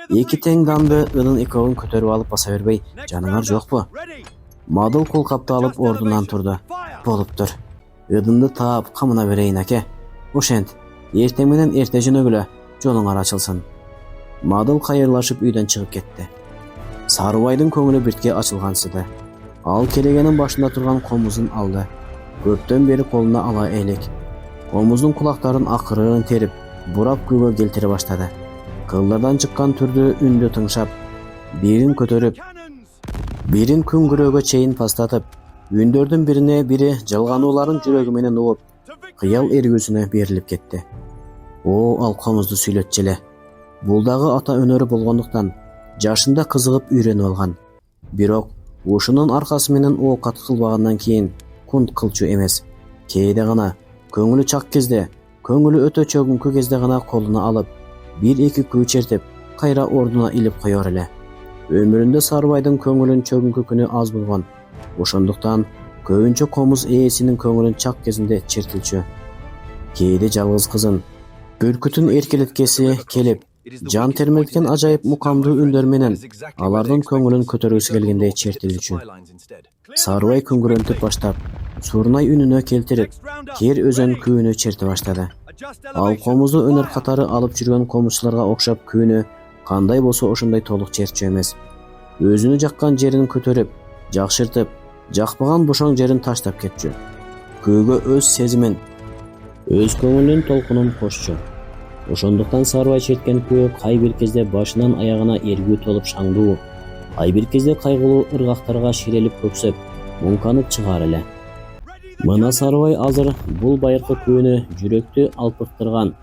Эки тең данды ыдын экөөгүн көтөрүп алып баса бербей, жаныңар жокпу? Мадыл кол капты алып ордунан турду. Болуптур. Ыдынды таап камына берейин, аке. Ошент. Эртең менен эрте жөнөгүлө, жолуңар ачылсын. Мадыл кайырлашып үйдөн чыгып кетти. Сарыбайдын көңүлү биртке ачылгансыды. Ал келегенин башында турган комузун алды. Көптөн бери колуна ала элек. Комуздун кулактарын акырын терип, бурап күйгө келтире баштады. Кылдардан чыккан түрдү үндү тыңшап, бирин көтөрүп, бирин күңгүрөөгө чейин пастатып, үндөрдүн бирине бири жалганууларын жүрөгү менен угуп, кыял эргүүсүнө берилип кетти. Ал комузду сүйлөтчү эле. Бул дагы ата өнөрү болгондуктан жашында кызыгып үйрөнүп алган. Бирок ушунун аркасы менен оокат кылбагандан кийин кунт кылчу эмес. Кээде гана көңүлү чак кезде, көңүлү өтө чөгүңкү кезде гана колуна алып, бир-эки күү чертип, кайра ордуна илип коёр эле. Өмүрүндө Сарыбайдын көңүлүн чөгүңкү күнү аз болгон. Ошондуктан көбүнчө комуз ээсинин көңүлүн чак кезинде чертилчү. Кээде жалгыз кызын бүркүтүн эркелеткеси келип, жан термелткен ажайып мукамдуу үндөр менен алардын көңүлүн көтөргүсү келгендей чертилчү. Сарыбай күңгүрөнтүп баштап, Сурнай үнүнө келтирип, Кер өзөн күүнү черте баштады. Ал комузду өнөр катары алып жүргөн комузчуларга окшоп күүнү кандай болсо ошондой толук чертчү эмес. Өзүнү жаккан жерин көтөрүп, жакшыртып, жакпаган бошоң жерин таштап кетчү. Күүгө өз сезимин, өз көңүлүнүн толкунун кошчу. Ошондуктан Сарыбай черткен күү кай бир кезде башынан аягына эргүү толуп шаңдуу, кай бир кезде кайгылуу ыргактарга ширелип көксөп, муңканып чыгар эле. Мына Сарыбай азыр бул байыркы күүнү жүрөктү алпыктырган,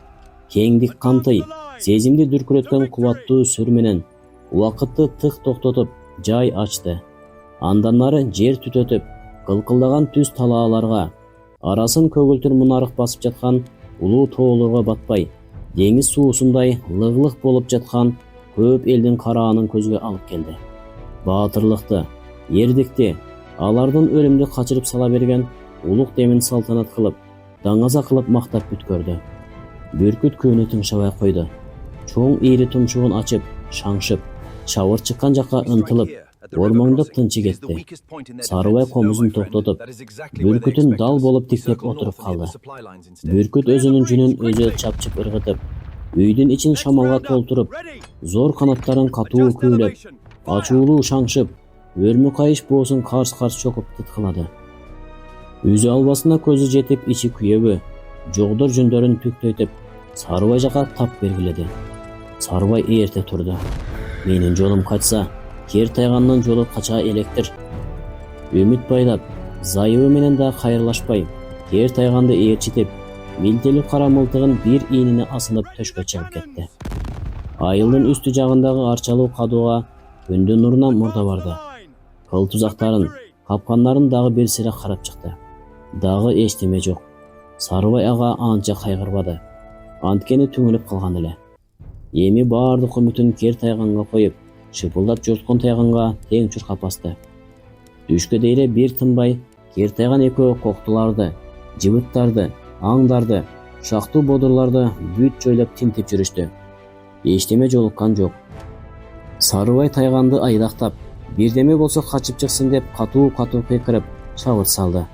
кеңдик кантый, сезимди дүркүрөткөн кубаттуу сүр менен убакытты тык токтотуп, жай ачты. Андан нары жер түтөтүп, кылкылдаган түз талааларга, арасын көгүлтүр мунарык басып жаткан улуу тоолорго батпай, деңиз суусундай лыглык болуп жаткан көп элдин караанын көзгө алып келди. Баатырлыкты, эрдикти, алардын өлүмдү качырып сала берген улук демин салтанат кылып, даңаза кылып мактап бүткөрдү. Бүркүт күүнү тыңшабай койду. Чоң ийри тумшугун ачып, шаңшып, чабыр чыккан жакка ынтылып, ормоңдоп тынчы кетти. Сарыбай комузун токтотуп, бүркүтүн дал болуп тиктеп отуруп калды. Бүркүт өзүнүн жүнүн өзү чапчып ыргытып, үйдүн ичин шамалга толтуруп, зор канаттарын катуу күүлөп, ачуулуу шаңшып, өрмү кайыш боосун карс-карс чокуп тыткылады. Үзү албасына көзү жетип ичи күйөбү, жогдор жүндөрүн түктөйтүп, Сарыбай жака тап бергиледи. Сарыбай эрте турду. Менин жолум качса, Кер тайганнын жолу кача электир. Үмүт байлап, зайыбы менен да кайрлашпай, Кер тайганды ээрчитип, милтелүү кара мылтыгын бир ийнине асынып төшкө чыгып кетти. Айылдын үстү жагындагы арчалуу кадууга күндүн нурунан мурда барды. Кыл тузактарын, капкандарын дагы бир сыйра карап чыкты. Дагы эчтеме жок. Сарыбай ага анча кайгырбады. Анткени түңүлүп калган эле. Эми баардык үмүтүн Кер тайганга коюп, шыпылдап жорткон тайганга тең чуркап басты. Түшкө дейре бир тынбай Кер тайган экөө коктуларды, жыбыттарды, аңдарды, шактуу бодурларды бүт жойлоп тинтип жүрүштү. Эчтеме жолуккан жок. Сарыбай тайганды айдактап, бирдеме болсо качып чыксын деп катуу-катуу кыйкырып, чабыт салды.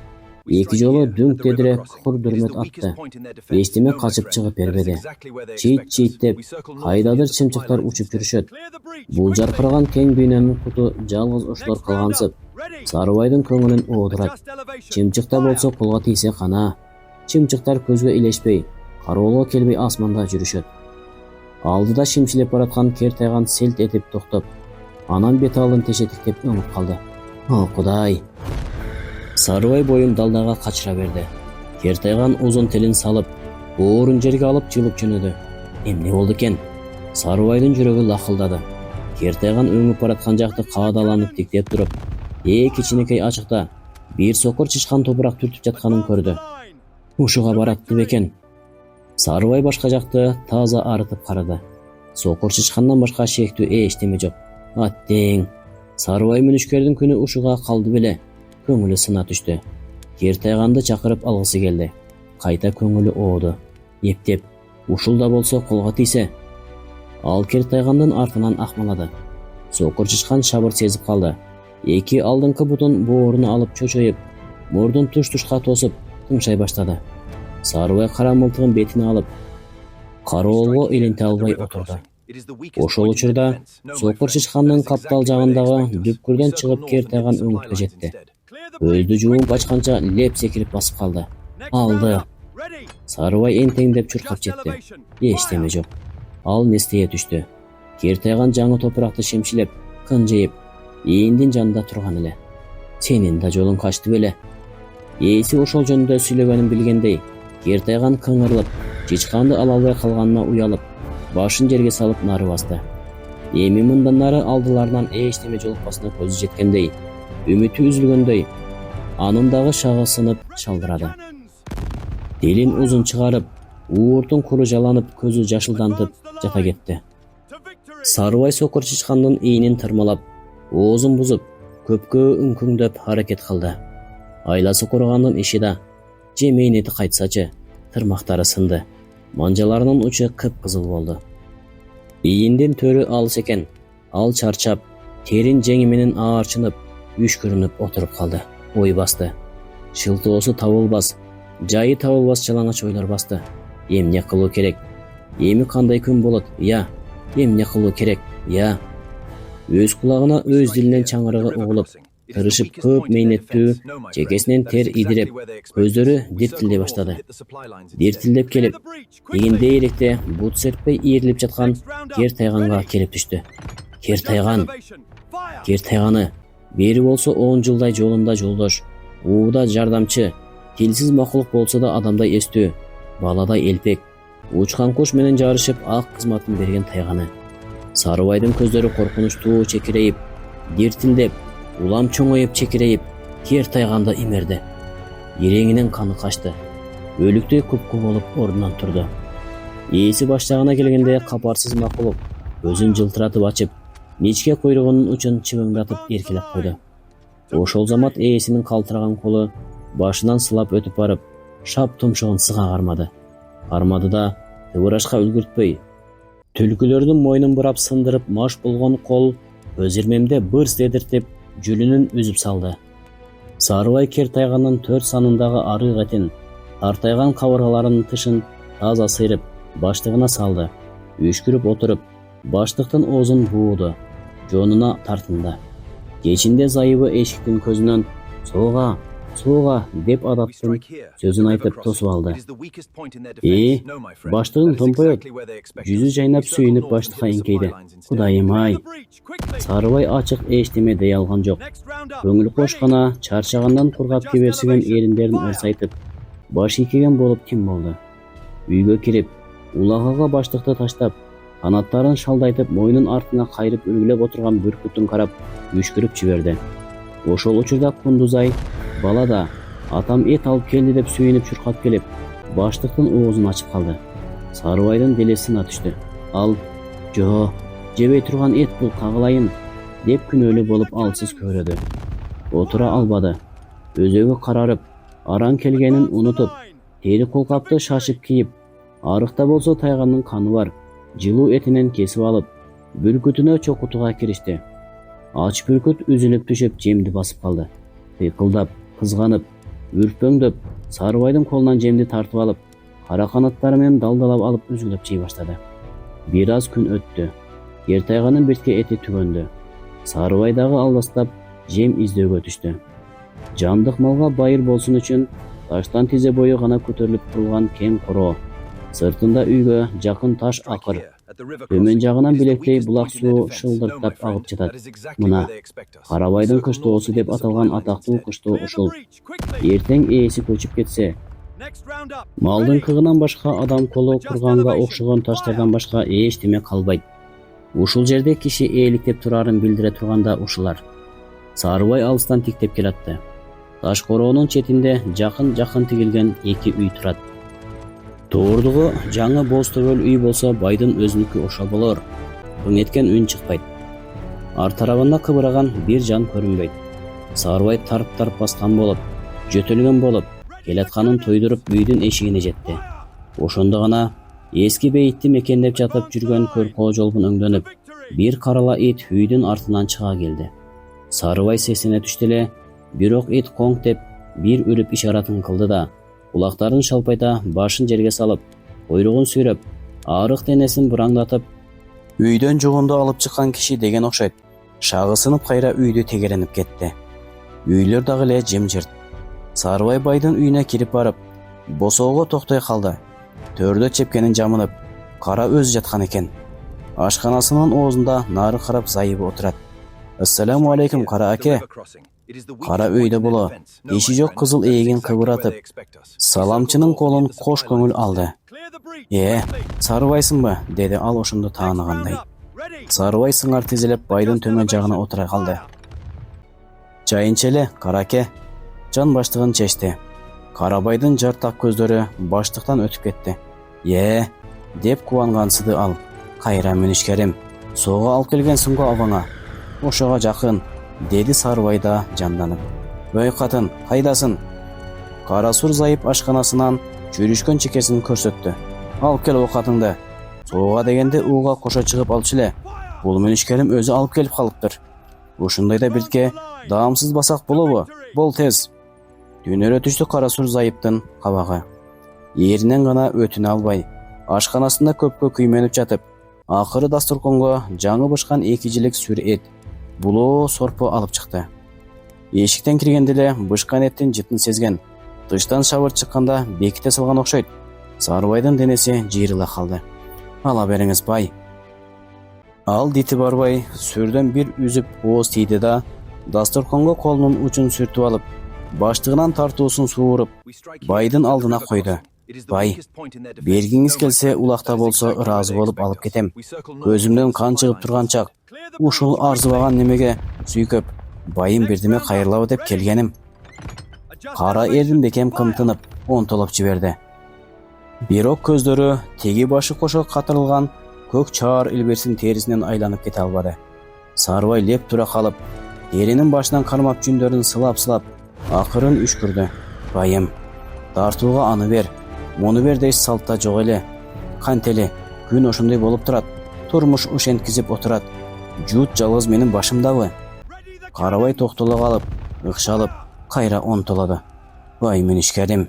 Эки жолу дүңк дедире кур-дүрмөт атты. Эчтеме качып чыгып бербеди. Чийт-чийт деп кайдадыр чымчыктар учуп жүрүшөт. Бул жаркыраган кең дүйнөнүн куту жалгыз ошолор калгансып, Сарыбайдын көңүлүн оодурат. Чымчыкта болсо колго тийсе кана. Чымчыктар көзгө илешпей, кароолго келбей асманда жүрүшөт. Алдыда шимшилеп бараткан кер тайган селт этип токтоп, анан бет алдын тешетиктеп өңүп калды. О Кудай! Сарыбай боюн далдага качыра берди. Кер тайган узун тилин салып, боорун жерге алып жылып жөнөдү. Эмне болду экен? Сарыбайдын жүрөгү лакылдады. Кер тайган өңүп бараткан жакты каадаланып тиктеп туруп, кичинекей ачыкта бир сокур чычкан топурак түртүп жатканын көрдү. Ушуга баратты бекен. Сарыбай башка жакты таза арытып карады. Сокур чычкандан башка шектүү эчтеме жок. Аттең. Сарыбай мүнүшкердин күнү ушуга калды беле. Көңүлү сына түштү. Кер тайганды чакырып алгысы келди. Кайта көңүлү ооду. Эптеп, ушул да болсо колго тийсе. Ал кер тайгандын артынан акмалады. Сокур чычкан шабыр сезип калды. Эки алдыңкы бутун бооруна алып чочоюп, мурдун туш-тушка тосуп, тыңшай баштады. Сарыбай кара мылтыгын бетине алып, кароолго илинте албай отурду. Ошол учурда сокур чычкандын каптал жагындагы дүпкүрдөн чыгып кер тайган өңүткө жетти. Көздү жумуп ачканча леп секирип басып калды. Алды. Сарыбай энтеңдеп чуркап жетти. Эчтеме жок. Ал нестее түштү. Кер тайган жаңы топуракты шемшилеп, кынжыйып, ээндин жанында турган эле. Сенин да жолуң качты беле. Ээси ошол жөнүндө сүйлөгөнүн билгендей, кер тайган кыңырылып, чычканды ала албай калганына уялып, башын жерге салып нары басты. Эми мындан нары алдыларынан эчтеме жолукпасына көзү жеткендей, үмүтү үзүлгөндөй, анын дагы шагы сынып шалдырады. Дилин узун чыгарып, ууртун куру жаланып, көзү жашылдантып жата кетти. Сарыбай сокур чычкандын ийнин тырмалап, оозун бузуп, көпкө үңкүңдөп аракет кылды. Айласы курагандын иши да, жемейнети кайтсачы, тырмактары сынды, манжаларынын учу кыпкызыл болду. Ийиндин төрү алыс экен, ал чарчап, терин жеңи менен аарчынып, үшкүрүнүп отуруп калды. Ой басты. Шылтоосу табылбас, жайы табылбас жалаңач ойлор басты. Эмне кылуу керек? Эми кандай күн болот? Я, эмне кылуу керек? Я. Өз кулагына өз дилинен чаңырыгы угулуп, тырышып көп мейнеттүү, жекесинен тер идиреп, көздөрү диртилдей баштады. Диртилдеп келип, дегендей эректе бут серппей ийрилип жаткан кер тайганга келип түштү. Кер тайган. Кер тайганы. Бери болсо 10 жылдай жолунда жолдош, ууда жардамчы, тилсиз макулук болсо да адамдай эстүү, баладай элпек, учкан куш менен жарышып ак кызматын берген тайганы. Сарыбайдын көздөрү коркунучтуу чекирейип, диртилдеп, улам чоңоюп чекирейип, кер тайганды имерди. Иреңинен каны качты. Өлүктөй купку болуп ордунан турду. Ээси баштагына келгенде капарсыз макулук көзүн жылтыратып ачып, нечке куйругунун учун чыбыңдатып эркелеп койду. Ошол замат ээсинин калтыраган колу башынан сылап өтүп барып, шап тумшугун сыга кармады. Кармады да тыбырашка үлгүртпөй, түлкүлөрдүн мойнун бурап сындырып маш болгон кол көз ирмемде бырс дедиртип жүлүнүн үзүп салды. Сарыбай кер тайганын 4 санындагы арык этин, тартайган кабыргаларынын тышын таза сыйрып, баштыгына салды. Үшкүрүп отуруп, баштыктын оозун бууду, жонуна тартынды. Кечинде зайыбы эшиктин көзүнөн "Сууга, сууга" деп адаттын сөзүн айтып тосуп алды. Баштыгың томпоет. Жүзү жайнап сүйүнүп баштыкка эңкейди. Кудайым ай. Сарыбай ачык эчтеме дей алган жок. Көңүл кош гана чарчагандан кургап кеберсиген эриндерин ырсайтып, баш ийкеген болуп ким болду. Үйгө кирип, улагага баштыкты таштап, канаттарын шалдайтып, мойнун артына кайрып үлгүлөп отурган бүркүттүн карап, үшкүрүп жиберди. Ошол учурда Кундузай бала да атам эт алып келди деп сүйүнүп чуркап келип, баштыктын оозун ачып калды. Сарыбайдын дили сына түштү. Ал "Жо, жебей турган эт бул, кагылайын" деп күнөөлүү болуп алсыз көрөдү. Отура албады. Өзөгү карарып, араң келгенин унутуп, тери колкапты шашып кийип, арыкта болсо тайганын каны бар, жылуу этинен кесип алып, бүркүтүнө чокутууга киришти. Ач бүркүт үзүлүп түшүп жемди басып калды. Кыйкылдап, кызганып, үрпөңдөп, Сарыбайдын колунан жемди тартып алып, кара канаттары менен далдалап алып үзгүлөп жей баштады. Бир аз күн өттү. Кер тайганын биртке эти түгөндү. Сарыбай дагы албастап жем издөөгө түштү. Жандык малга байыр болсун үчүн Таштан тизе бою гана көтөрүлүп турулган кең коро. Сыртында үйгө жакын таш акыр. Төмөн жагынан билектей булак суу шылдыртап агып жатат. Мына Карабайдын кыштоосу деп аталган атактуу кыштоо ушул. Эртең ээси көчүп кетсе, малдын кыгынан башка адам колу курганга окшогон таштардан башка эчтеме калбайт. Ушул жерде киши ээликтеп турарын билдире турганда ушулар. Сарыбай алыстан тиктеп келатты. Таш короонун четинде жакын тигилген эки үй турат. Тоордугу жаңы боз төбөл үй болсо байдын өзүнүкү ошол болор. Бың эткен үн чыкпайт. Ар тарабында кыбыраган бир жан көрүнбөйт. Сарыбай тарп баскан болуп, жөтөлгөн болуп, келатканын тойдуруп үйдүн эшигине жетти. Ошондо гана эски бейитти мекендеп жатып жүргөн көркоо жолбун өңдөнүп, бир карала ит үйдүн артынан чыга келди. Сарыбай сесине түштү эле, бирок ит коңк деп бир үрүп ишаратын кылды да, кулактарын шалпайта башын жерге салып, койругун сүйрөп, арык денесин бураңдатып, үйдөн жугунду алып чыккан киши деген окшойт. Шагысынып кайра үйдү тегеренип кетти. Үйлөр дагы эле жымжырт. Сарыбай байдын үйүнө кирип барып, босоого токтой калды. Төрдө чепкенин жамынып, кара өзү жаткан экен. Ашканасынын оозунда нары карап зайыбы отурат. Ассаламу алейкум, кара аке. Кара үйдө боло, иши жок кызыл ээгин кыбыратып, саламчынын колун кош көңүл алды. Сарыбайсыңбы? Деди ал ошондо тааныгандай. Сарыбай сыңар тизелеп байдын төмөн жагына отура калды. Жайынча эле, кара аке. Жан баштыгын чечти. Карабайдын жартак көздөрү баштыктан өтүп кетти. Деп кубангансыды ал. Кайра мүнүшкерим, соого алып келгенсиң го абаңа. Ошого жакын, деди Сарыбай да жанданып. Өй катын, кайдасың? Кара сур зайып ашканасынан жүрүшкөн чекесин көрсөттү. Алып кел оокатыңды. Соого дегенде ууга кошо чыгып алчу эле. Бул мүнүшкерим өзү алып келип калыптыр. Ушундайда бирке даамсыз басак болобу? Бол тез. Түнөрө түштү кара сур зайыптын кабагы. Эринен гана өтүнө албай, ашканасында көпкө күймөнүп жатып, акыры дасторконго жаңы бышкан 2 жилик сүр эт, булоо сорпо алып чыкты. Эшиктен киргенде эле бышкан эттин жытын сезген. Тыштан шабыр чыкканда беките салган окшойт. Сарыбайдын денеси жыйрыла калды. Ала бериңиз бай. Ал дити барбай сүрдөн бир үзүп ооз тийди да, дасторконго колунун учун сүртүп алып, баштыгынан тартуусун сууруп, байдын алдына койду. Бай, бергиңиз келсе улакта болсо ыраазы болуп алып кетем. Көзүмдөн кан чыгып турган чак. Ушул арзыбаган немеге сүйкөп, байым бирдеме кайрылабы деп келгеним. Кара эрдин бекем кымтынып, онтолоп жиберди. Бирок көздөрү теги башы кошо катырылган көк чаар илбирсин терисинен айланып кете албады. Сарыбай леп тура калып, теринин башынан кармап жүндөрүн сылап, акырын үшкүрдү. Байым, тартууга аны бер, муну бер деш салтта жок эле. Кантели, күн ошондой болуп турат, турмуш ушенткизип отурат. Жут жалгыз менин башымдабы? Карабай токтоло калып, ыкшалып, кайра онтолоду. Бай мүнүшкерим,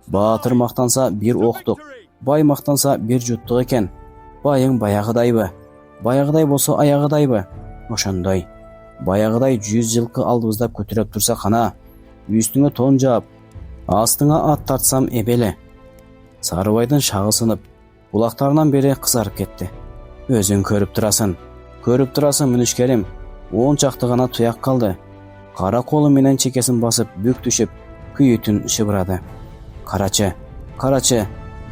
баатыр мактанса бир октук, бай мактанса бир жуттук экен. Байың баягыдайбы? Баягыдай болсо аягыдайбы? Ошондой. Баягыдай 100 жылкы алдыбыздап көтөрүп турса кана, үстүңө тон жаап, астыңа ат тартсам эбеле. Сарыбайдын шагы сынып, кулактарынан бери кызарып кетти. Өзүң көрүп турасың мүнүшкерим. 10 чакты гана туяк калды. Кара колу менен чекесин басып бүк түшүп, күйүтүн шыбырады. Карачы,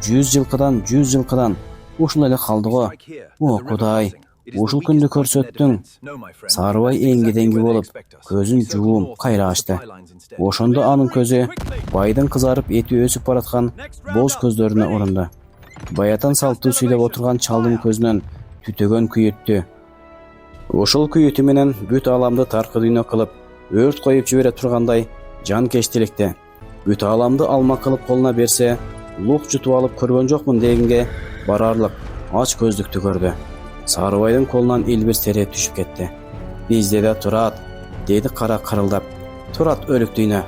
100 жылкыдан ушул эле калды го. О, Кудай, ушул күндү көрсөттүң. Сарыбай эңги-деңги болуп, көзүн жуум кайра ачты. Ошондо анын көзү байдын кызарып эти өсүп бараткан боз көздөрүнө урунду. Баятан салттуу сүйлөп отурган чалдын көзүнөн түтөгөн күйүттү. Ошол күйүтү менен бүт ааламды таркы дүйнө кылып, өрт коюп жибере тургандай жанкечтиликти. Бүт ааламды алма кылып колуна берсе, лук жутуп алып көргөн жокмун дегенге барарлык ач көздүктү көрдү. Сарыбайдын колунан илбир тере түшүп кетти. Бизде да турат, деди кара кырылдап. Турат өлүк дүйнө.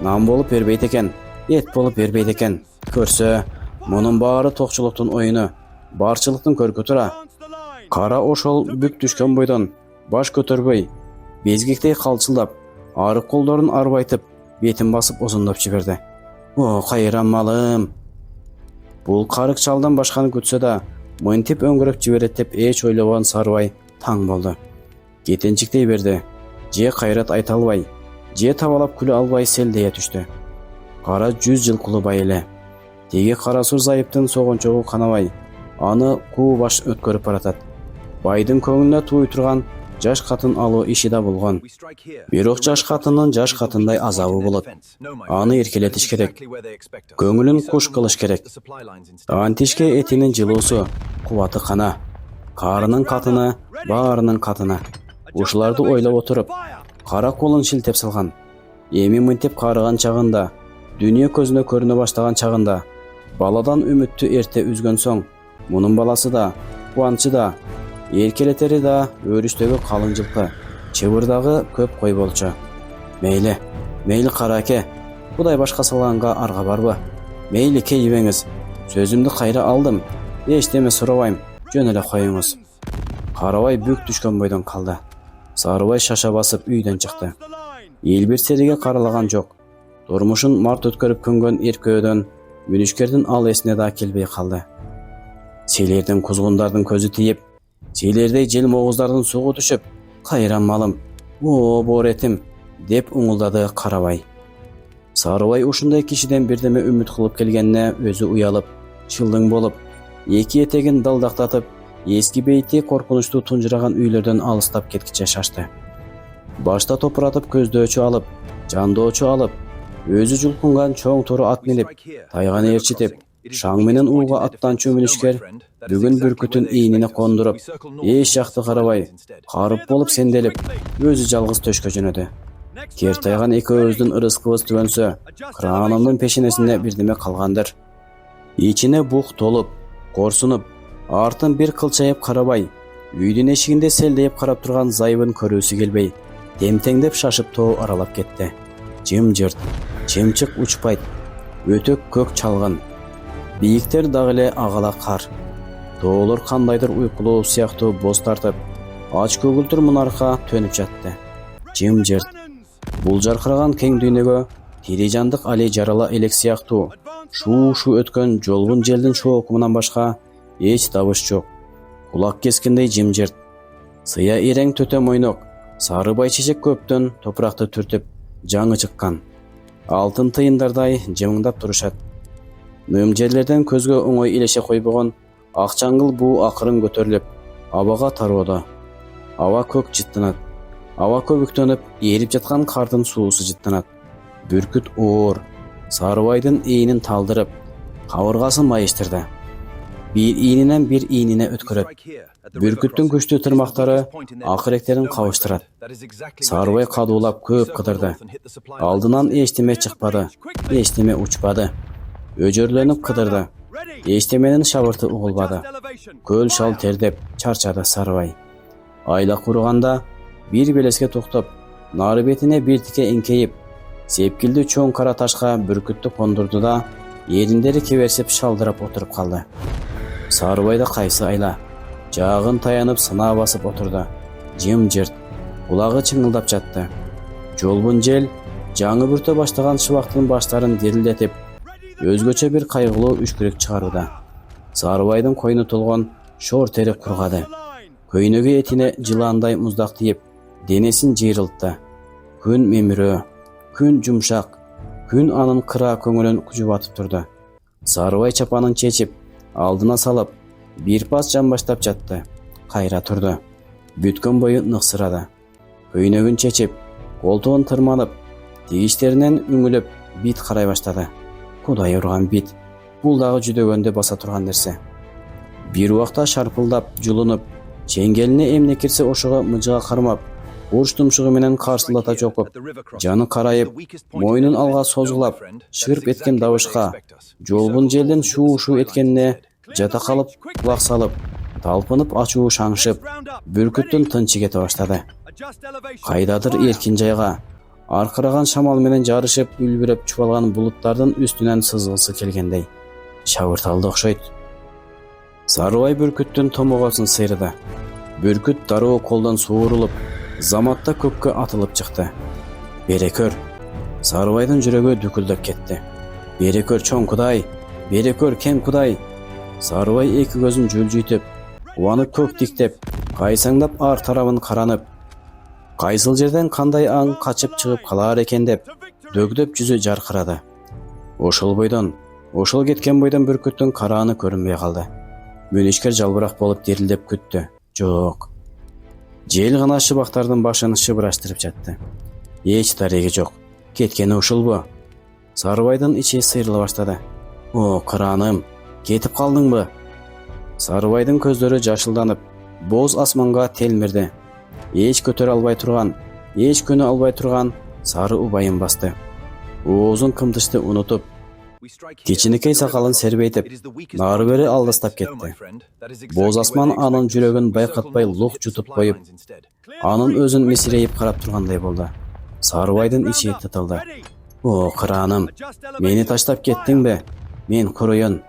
Нан болуп бербейт экен, эт болуп бербейт экен. Көрсө, мунун баары токчулуктун оюну, барчылыктын көркү тура. Кара ошол бүк түшкөн бойдон баш көтөрбөй, безгектей калчылдап, арык колдорун арбайтып, бетин басып озондоп жиберди. О, кайран малым. Бул карык чалдан башканы күтсө да, мынтип өңгөрөп жиберет деп эч ойлобогон Сарыбай таң болду. Кетенчиктей берди. Же кайрат айта албай, же табалап күлө албай селдее түштү. Кара 100 жылкулуу бай эле. Теги кара сур зайыптын согончогу канабай, аны куу баш өткөрүп баратат. Байдын көңүлүнө тууй турган жаш катын алуу иши да болгон. Бирок жаш катындын жаш катындай азабы болот. Аны эркелетиш керек. Көңүлүн куш кылыш керек. Антишке этинин жылуусу, кубаты кана. Карынын катыны, баарынын катына. Ушуларды ойлоп отуруп, кара колун шилтеп салган. Эми мынтип карыган чагында, дүйнө көзүнө көрүнө баштаган чагында, баладан үмүттү эрте үзгөн соң, мунун баласы да, кубанычы да, эркелетери да өрүстөгү калың жылкы, чыбырдагы көп кой болчу. Мейли кара аке, Кудай башка салганга арга барбы? Мейли кейбеңиз, сөзүмдү кайра алдым, эчтеме сурабайм, жөн эле коюңуз. Карабай бүк түшкөн бойдон калды. Сарыбай шаша басып үйдөн чыкты. Элбир сериге каралаган жок. Турмушун март өткөрүп көнгөн эркөөдөн мүнүшкердин ал эсине да келбей калды. Селердин кузгундардын көзү тийип, селердей жел могуздардын сугу түшүп, кайран малым, о боор этим, деп уңулдады Карабай. Сарыбай ушундай кишиден бирдеме үмүт кылып келгенине өзү уялып, чылдың болуп, эки этегин далдактатып, эски бейти коркунучтуу тунжураган үйлөрдөн алыстап кеткиче шашты. Башта топуратып көздөчү алып, жандоочу алып, өзү жулкунган чоң туру ат минип, тайган ээрчитип, шаң менен ууга аттанчу мүнүшкер бүгүн бүркүтүн ийнине кондуруп, эч жакты карабай, карып болуп сенделип, өзү жалгыз төшкө жөнөдү. Кер тайган экөөбүздүн ырыскыбыз түгөнсө, кранымдын пешенесинде бирдеме калгандыр. Ичине бук толуп, корсунуп, артын бир кылчайып Карабай, үйдүн эшигинде селдейип карап турган зайыбын көрүүсү келбей, темтеңдеп шашып тоо аралап кетти. Жым-жырт, чымчык учпайт, өтөк көк чалгын. Бийиктер дагы эле агала кар. Тоолор кандайдыр уйкулуу сыяктуу боз тартып, ач көгүлтүр мунарка төнүп жатты. Жым-жырт. Бул жаркыраган кең дүйнөгө тири жандык али жарала элек сыяктуу шуу өткөн жолбун желдин шоокумунан башка эч табыш жок. Кулак кескендей жым-жырт. Сыя эрең төтө мойнок, Сарыбай чечек көптөн топуракты түртүп, жаңы чыккан. Алтын тыйындардай жымыңдап турушат. Ным жерлерден көзгө оңой илеше койбогон ак чаңгыл буу акырын көтөрүлүп, абага тароодо. Аба көк жыттанат. Аба көбүктөнүп, эрип жаткан кардын суусу жыттанат. Бүркүт оор, Сарыбайдын ийинин талдырып, кабыргасын майыштырды. Bir iğninen bir iğnine ötküröt. Бүркүттүн күчтүү тырмактары акыректерин кабыштырат. Сарыбай кадуулап көп кыдырды. Алдынан эчтеме чыкпады, эчтеме учпады. Өжөрлөнүп кыдырды. Эчтеменин шабырты угулбады. Көл шал тердеп чарчады Сарыбай. Айла курганда bir белеске токтоп, нары бетине бир тике эңкейип, сепкилдүү чоң кара ташка бүркүттү кондурду да, эриндери кеберсип шалдырап отуруп калды. Сарыбайда кайсы айла, жаагын таянып сына басып отурду. Жым-жырт, кулагы чыңылдап жатты. Жолбун жел жаңы бүртө баштаган шыбактын баштарын дирилдетип, өзгөчө бир кайгылуу үшкүрөк чыгарууда. Сарыбайдын койну толгон шор тери кургады. Көйнөгү этине жылаандай муздак тийип, денесин жыйрылтты. Күн мемирөө, күн жумшак, күн анын кыра көңүлүн жубатып турду. Сарыбай чапанын чечип, алдына салып, бир пас жамбаштап жатты. Кайра турду. Бүткөн бою ныксырады. Көйнөгүн чечип, колтугун тырманып, тигиштеринен үңүлүп, бит карай баштады. Кудай урган бит. Бул дагы жүдөгөндө баса турган нерсе. Бир убакта шарпылдап, жулунуп, чеңгелине эмне кирсе ошого мыжыга кармап, бурч тумшугу менен карсылата чокуп, жаны карайып, мойнун алга созгулап, шырп эткен дабышка, жолбун желдин шуу эткенине жата калып, кулак салып, талпынып ачуу шаңшып, бүркүттүн тынчы кете баштады. Кайдадыр эркин жайга, аркыраган шамал менен жарышып, үлбүрөп чубалган булуттардын үстүнөн сызгысы келгендей шабырталды окшойт. Сарыбай бүркүттүн томогосун сыйрыды. Бүркүт дароо колдон суурулуп, заматта көккө атылып чыкты. Берекөр. Сарыбайдын жүрөгү дүкүлдөп кетти. Бери көр чоң Кудай, бери көр кең Кудай. Сарыбай эки көзүн жүлжүйтүп, кубанып көк тиктеп, кайсаңдап ар тарабын каранып, кайсыл жерден кандай аң качып чыгып калар экен деп дөгдөп жүзү жаркырады. Ошол кеткен бойдон бүркүттүн карааны көрүнбөй калды. Мөнүшкер жалбырак болуп дирилдеп күттү. Жок. Жел гана шыбактардын башын шыбыраштырып жатты. Эч дареги жок. Кеткени ушулбу? Сарыбайдын ичи сыйрыла баштады. О, кырааным, кетип калдыңбы? Сарыбайдын көздөрү жашылданып, боз асманга телмирди. Эч көтөрө албай турган, эч көнө албай турган сары убайын басты. Оозун кымтышты унутуп, кичинекей сакалын сербейтип, нары бери алдастап кетти. Боз асман анын жүрөгүн байкатпай лук жутуп коюп, анын өзүн месирейип карап тургандай болду. Сарыбайдын ичи тытылды. О, кырааным, мени таштап кеттиңби? Мен куруйун.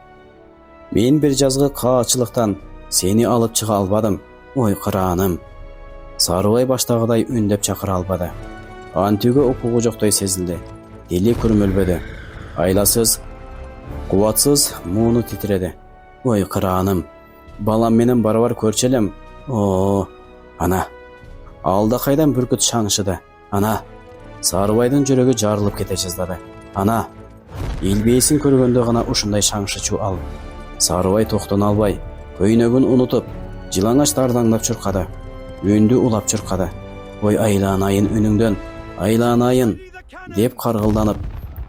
Мен бир жазгы каачылыктан сени алып чыга албадым. Ой, кырааным. Сарыбай баштагыдай үндөп чакыра албады. Антүгө укугу жоктой сезилди. Дили күрмөлбөдү. Айласыз, кубатсыз мууну титиреди. Ой, кырааным, балам менен барабар көрчү элем. О, ана. Алда кайдан бүркүт шаңшыды. Ана. Сарыбайдын жүрөгү жарылып кете жаздады. Ана. Илбейсин көргөндө гана ушундай шаңшычу ал. Сарыбай токтоно албай, көйнөгүн унутуп, жылаңач дардаңдап чуркады. Үндү улап чуркады. Ой, айланайын үнүңдөн, айланайын деп каргылданып,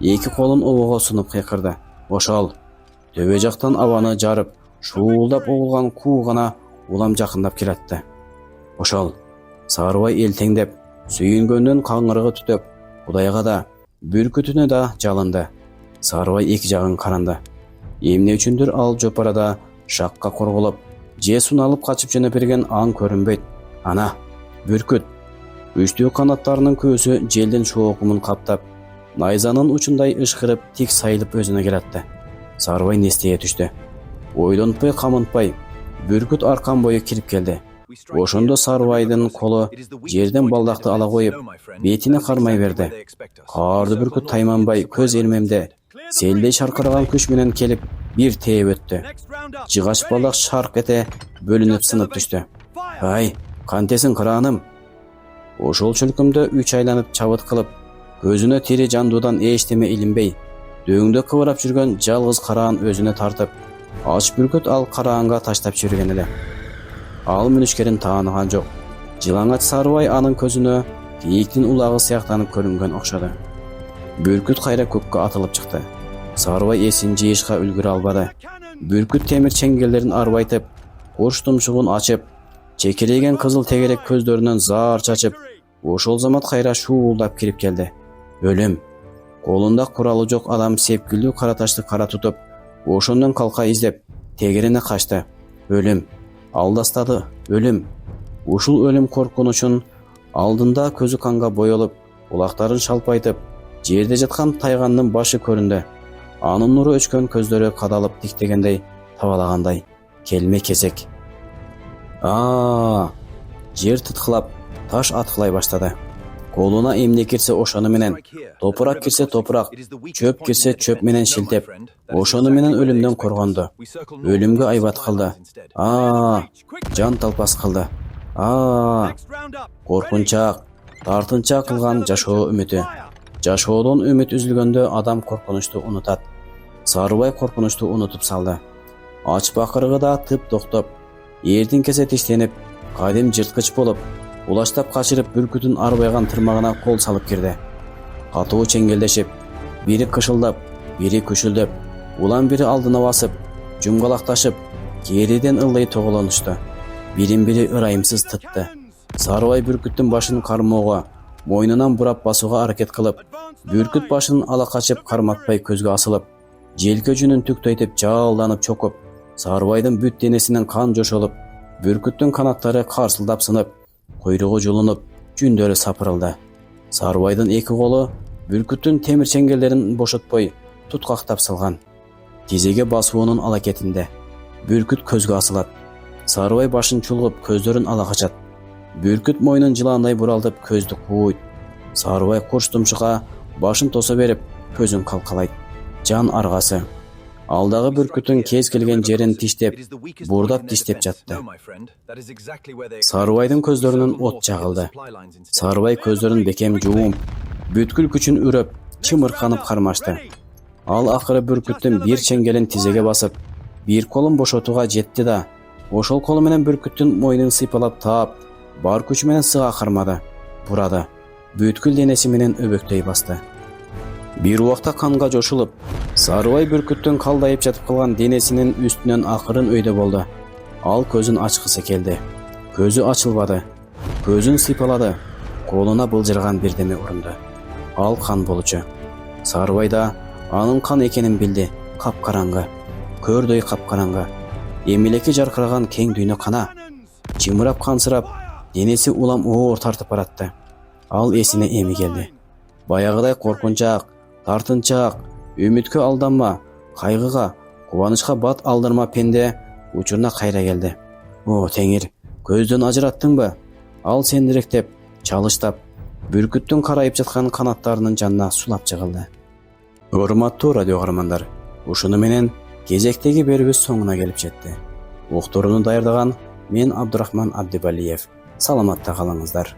эки колун обого сунуп кыйкырды. Ошол. Төбө жактан абаны жарып, шуулдап угулган куу гана улам жакындап келатты. Ошол. Сарыбай элтеңдеп, сүйүнгөндөн каңырыгы түтөп, Кудайга да, бүркүтүнө да жалынды. Сарыбай эки жагын каранды. Эмне үчүндүр ал жопарада шакка корголуп, же суналып качып жөнөп берген аң көрүнбөйт. Ана, бүркүт. Үчтүү канаттарынын көзү желдин шоокумун каптап, найзанын учундай ышкырып, тик сайылып өзүнө келатты. Сарыбай нестее түштү. Ойлонтпой, камынтпай, бүркүт аркан бою кирип келди. Ошондо Сарыбайдын колу жерден балдакты ала коюп, бетине кармай берди. Каарды бүркүт тайманбай көз элмемде селдей шаркыраган күч менен келип бир тээп өттү. Жыгач балдак шарк эте бөлүнүп сынып түштү. Ай, кантесиң кырааным? Ошол чөлкөмдө үч айланып чабыт кылып, көзүнө тири жандуудан эчтеме илинбей, дөңдө кыбырап жүргөн жалгыз караан өзүнө тартып, ач бүркүт ал караанга таштап жүргөн эле. Ал мүнүшкерин тааныган жок. Жылаңач Сарыбай анын көзүнө кийиктин улагы сыяктанып көрүнгөн окшоду. Бүркүт кайра көккө атылып чыкты. Сарыбай эсин жыйышка үлгүрө албады. Бүркүт темир чеңгелдерин арбайтып, курч тумшугун ачып, чекирейген кызыл тегерек көздөрүнөн заар чачып, ошол замат кайра шуулдап кирип келди. Өлүм. Колунда куралы жок адам сепкилүү кара ташты кара тутуп, ошондон калка издеп, тегерене качты. Өлүм. Алдастады. Өлүм. Ушул өлүм коркунучун алдында көзү канга боелуп, улактарын шалпайтып, жерде жаткан тайгандын башы көрүндү. Анын нуру өчкөн көздөрү кадалып тиктегендей, табалагандай. Келме кезек. Жер тыткылап, таш аткылай баштады. Колуна эмне кирсе ошону менен, топурак кирсе топурак, чөп кирсе чөп менен шилтеп, ошону менен өлүмдөн коргонду. Өлүмгө айбат кылды. Жан талпас кылды. Коркунчаак, тартынчаак кылган жашоо үмүтү. Жашоодон үмүт үзүлгөндө адам коркунучту унутат. Сарыбай коркунучту унутуп салды. Ач бакырыгы да тып токтоп, эрдин кесе тиштенип, кадим жырткыч болуп, улаштап качырып бүркүтүн арбайган тырмагына кол салып кирди. Катуу чеңгелдешип, бири кышылдап, бири күшүлдөп, улам бири алдына басып, жумгалакташып, кериден ылдый тоголонушту. Бирин-бири ырайымсыз тытты. Сарыбай бүркүттүн башын кармоого, мойнунан бурап басууга аракет кылып, бүркүт башын ала качып карматпай көзгө асылып, желке жүнүн түктөйтүп жаалданып чокуп, Сарыбайдын бүт денесинен кан жошолуп, бүркүттүн канаттары карсылдап сынып, куйругу жулунуп, жүндөрү сапырылды. Сарыбайдын эки колу бүркүттүн темир чеңгелдерин бошотпой туткактап салган. Тизеге басуунун алакетинде. Бүркүт көзгө асылат. Сарыбай башын чулгуп, көздөрүн ала качат. Бүркүт мойнун жылаандай буралтып, көздү кууйт. Сарыбай курч тумшуга башын тосо берип, көзүн калкалайт. жан аргасы. Алдагы бүркүттүн кез келген жерин тиштеп, бурдап тиштеп жатты. Сарыбайдын көздөрүнөн от жагылды. Сарыбай көздөрүн бекем жуумп, бүткүл күчүн үрөп, чымырканып кармашты. Ал акыры бүркүттүн бир чеңгелин тизеге басып, бир колун бошотууга жетти да, ошол колу менен бүркүттүн мойнун сыйпалап таап, бар күчү менен сыга кармады, бурады. Бүткүл денеси менен өбөктөй басты. Бир убакта канга жошулуп, Сарыбай бүркүттүн калдайып жатып калган денесинин үстүнөн акырын өйдө болду. Ал көзүн ачкысы келди. Көзү ачылбады. Көзүн сыйпалады. Колуна былжырган бирдеме урунду. Ал кан болчу. Сарыбай да анын кан экенин билди. Капкараңгы, көрдөй капкараңгы. Эмилеки жаркыраган кең дүйнө кана. Чымырап кансырап, денеси улам оор тартып баратты. Ал эсине эми келди. Баягыдай коркунчак, тартынчак, үмүткө алданма, кайгыга, кубанычка бат алдырма пенде учуруна кайра келди. О, Теңир, көздөн ажыраттыңбы? Ал сендиректеп, чалыштап, бүркүттүн карайып жаткан канаттарынын жанына сулап жыгылды. Урматтуу радио каармандар, ушуну менен кезектеги берүүбүз соңуна келип жетти. Уктурууну даярдаган мен Абдурахман Абдибалиев. Саламатта калыңыздар.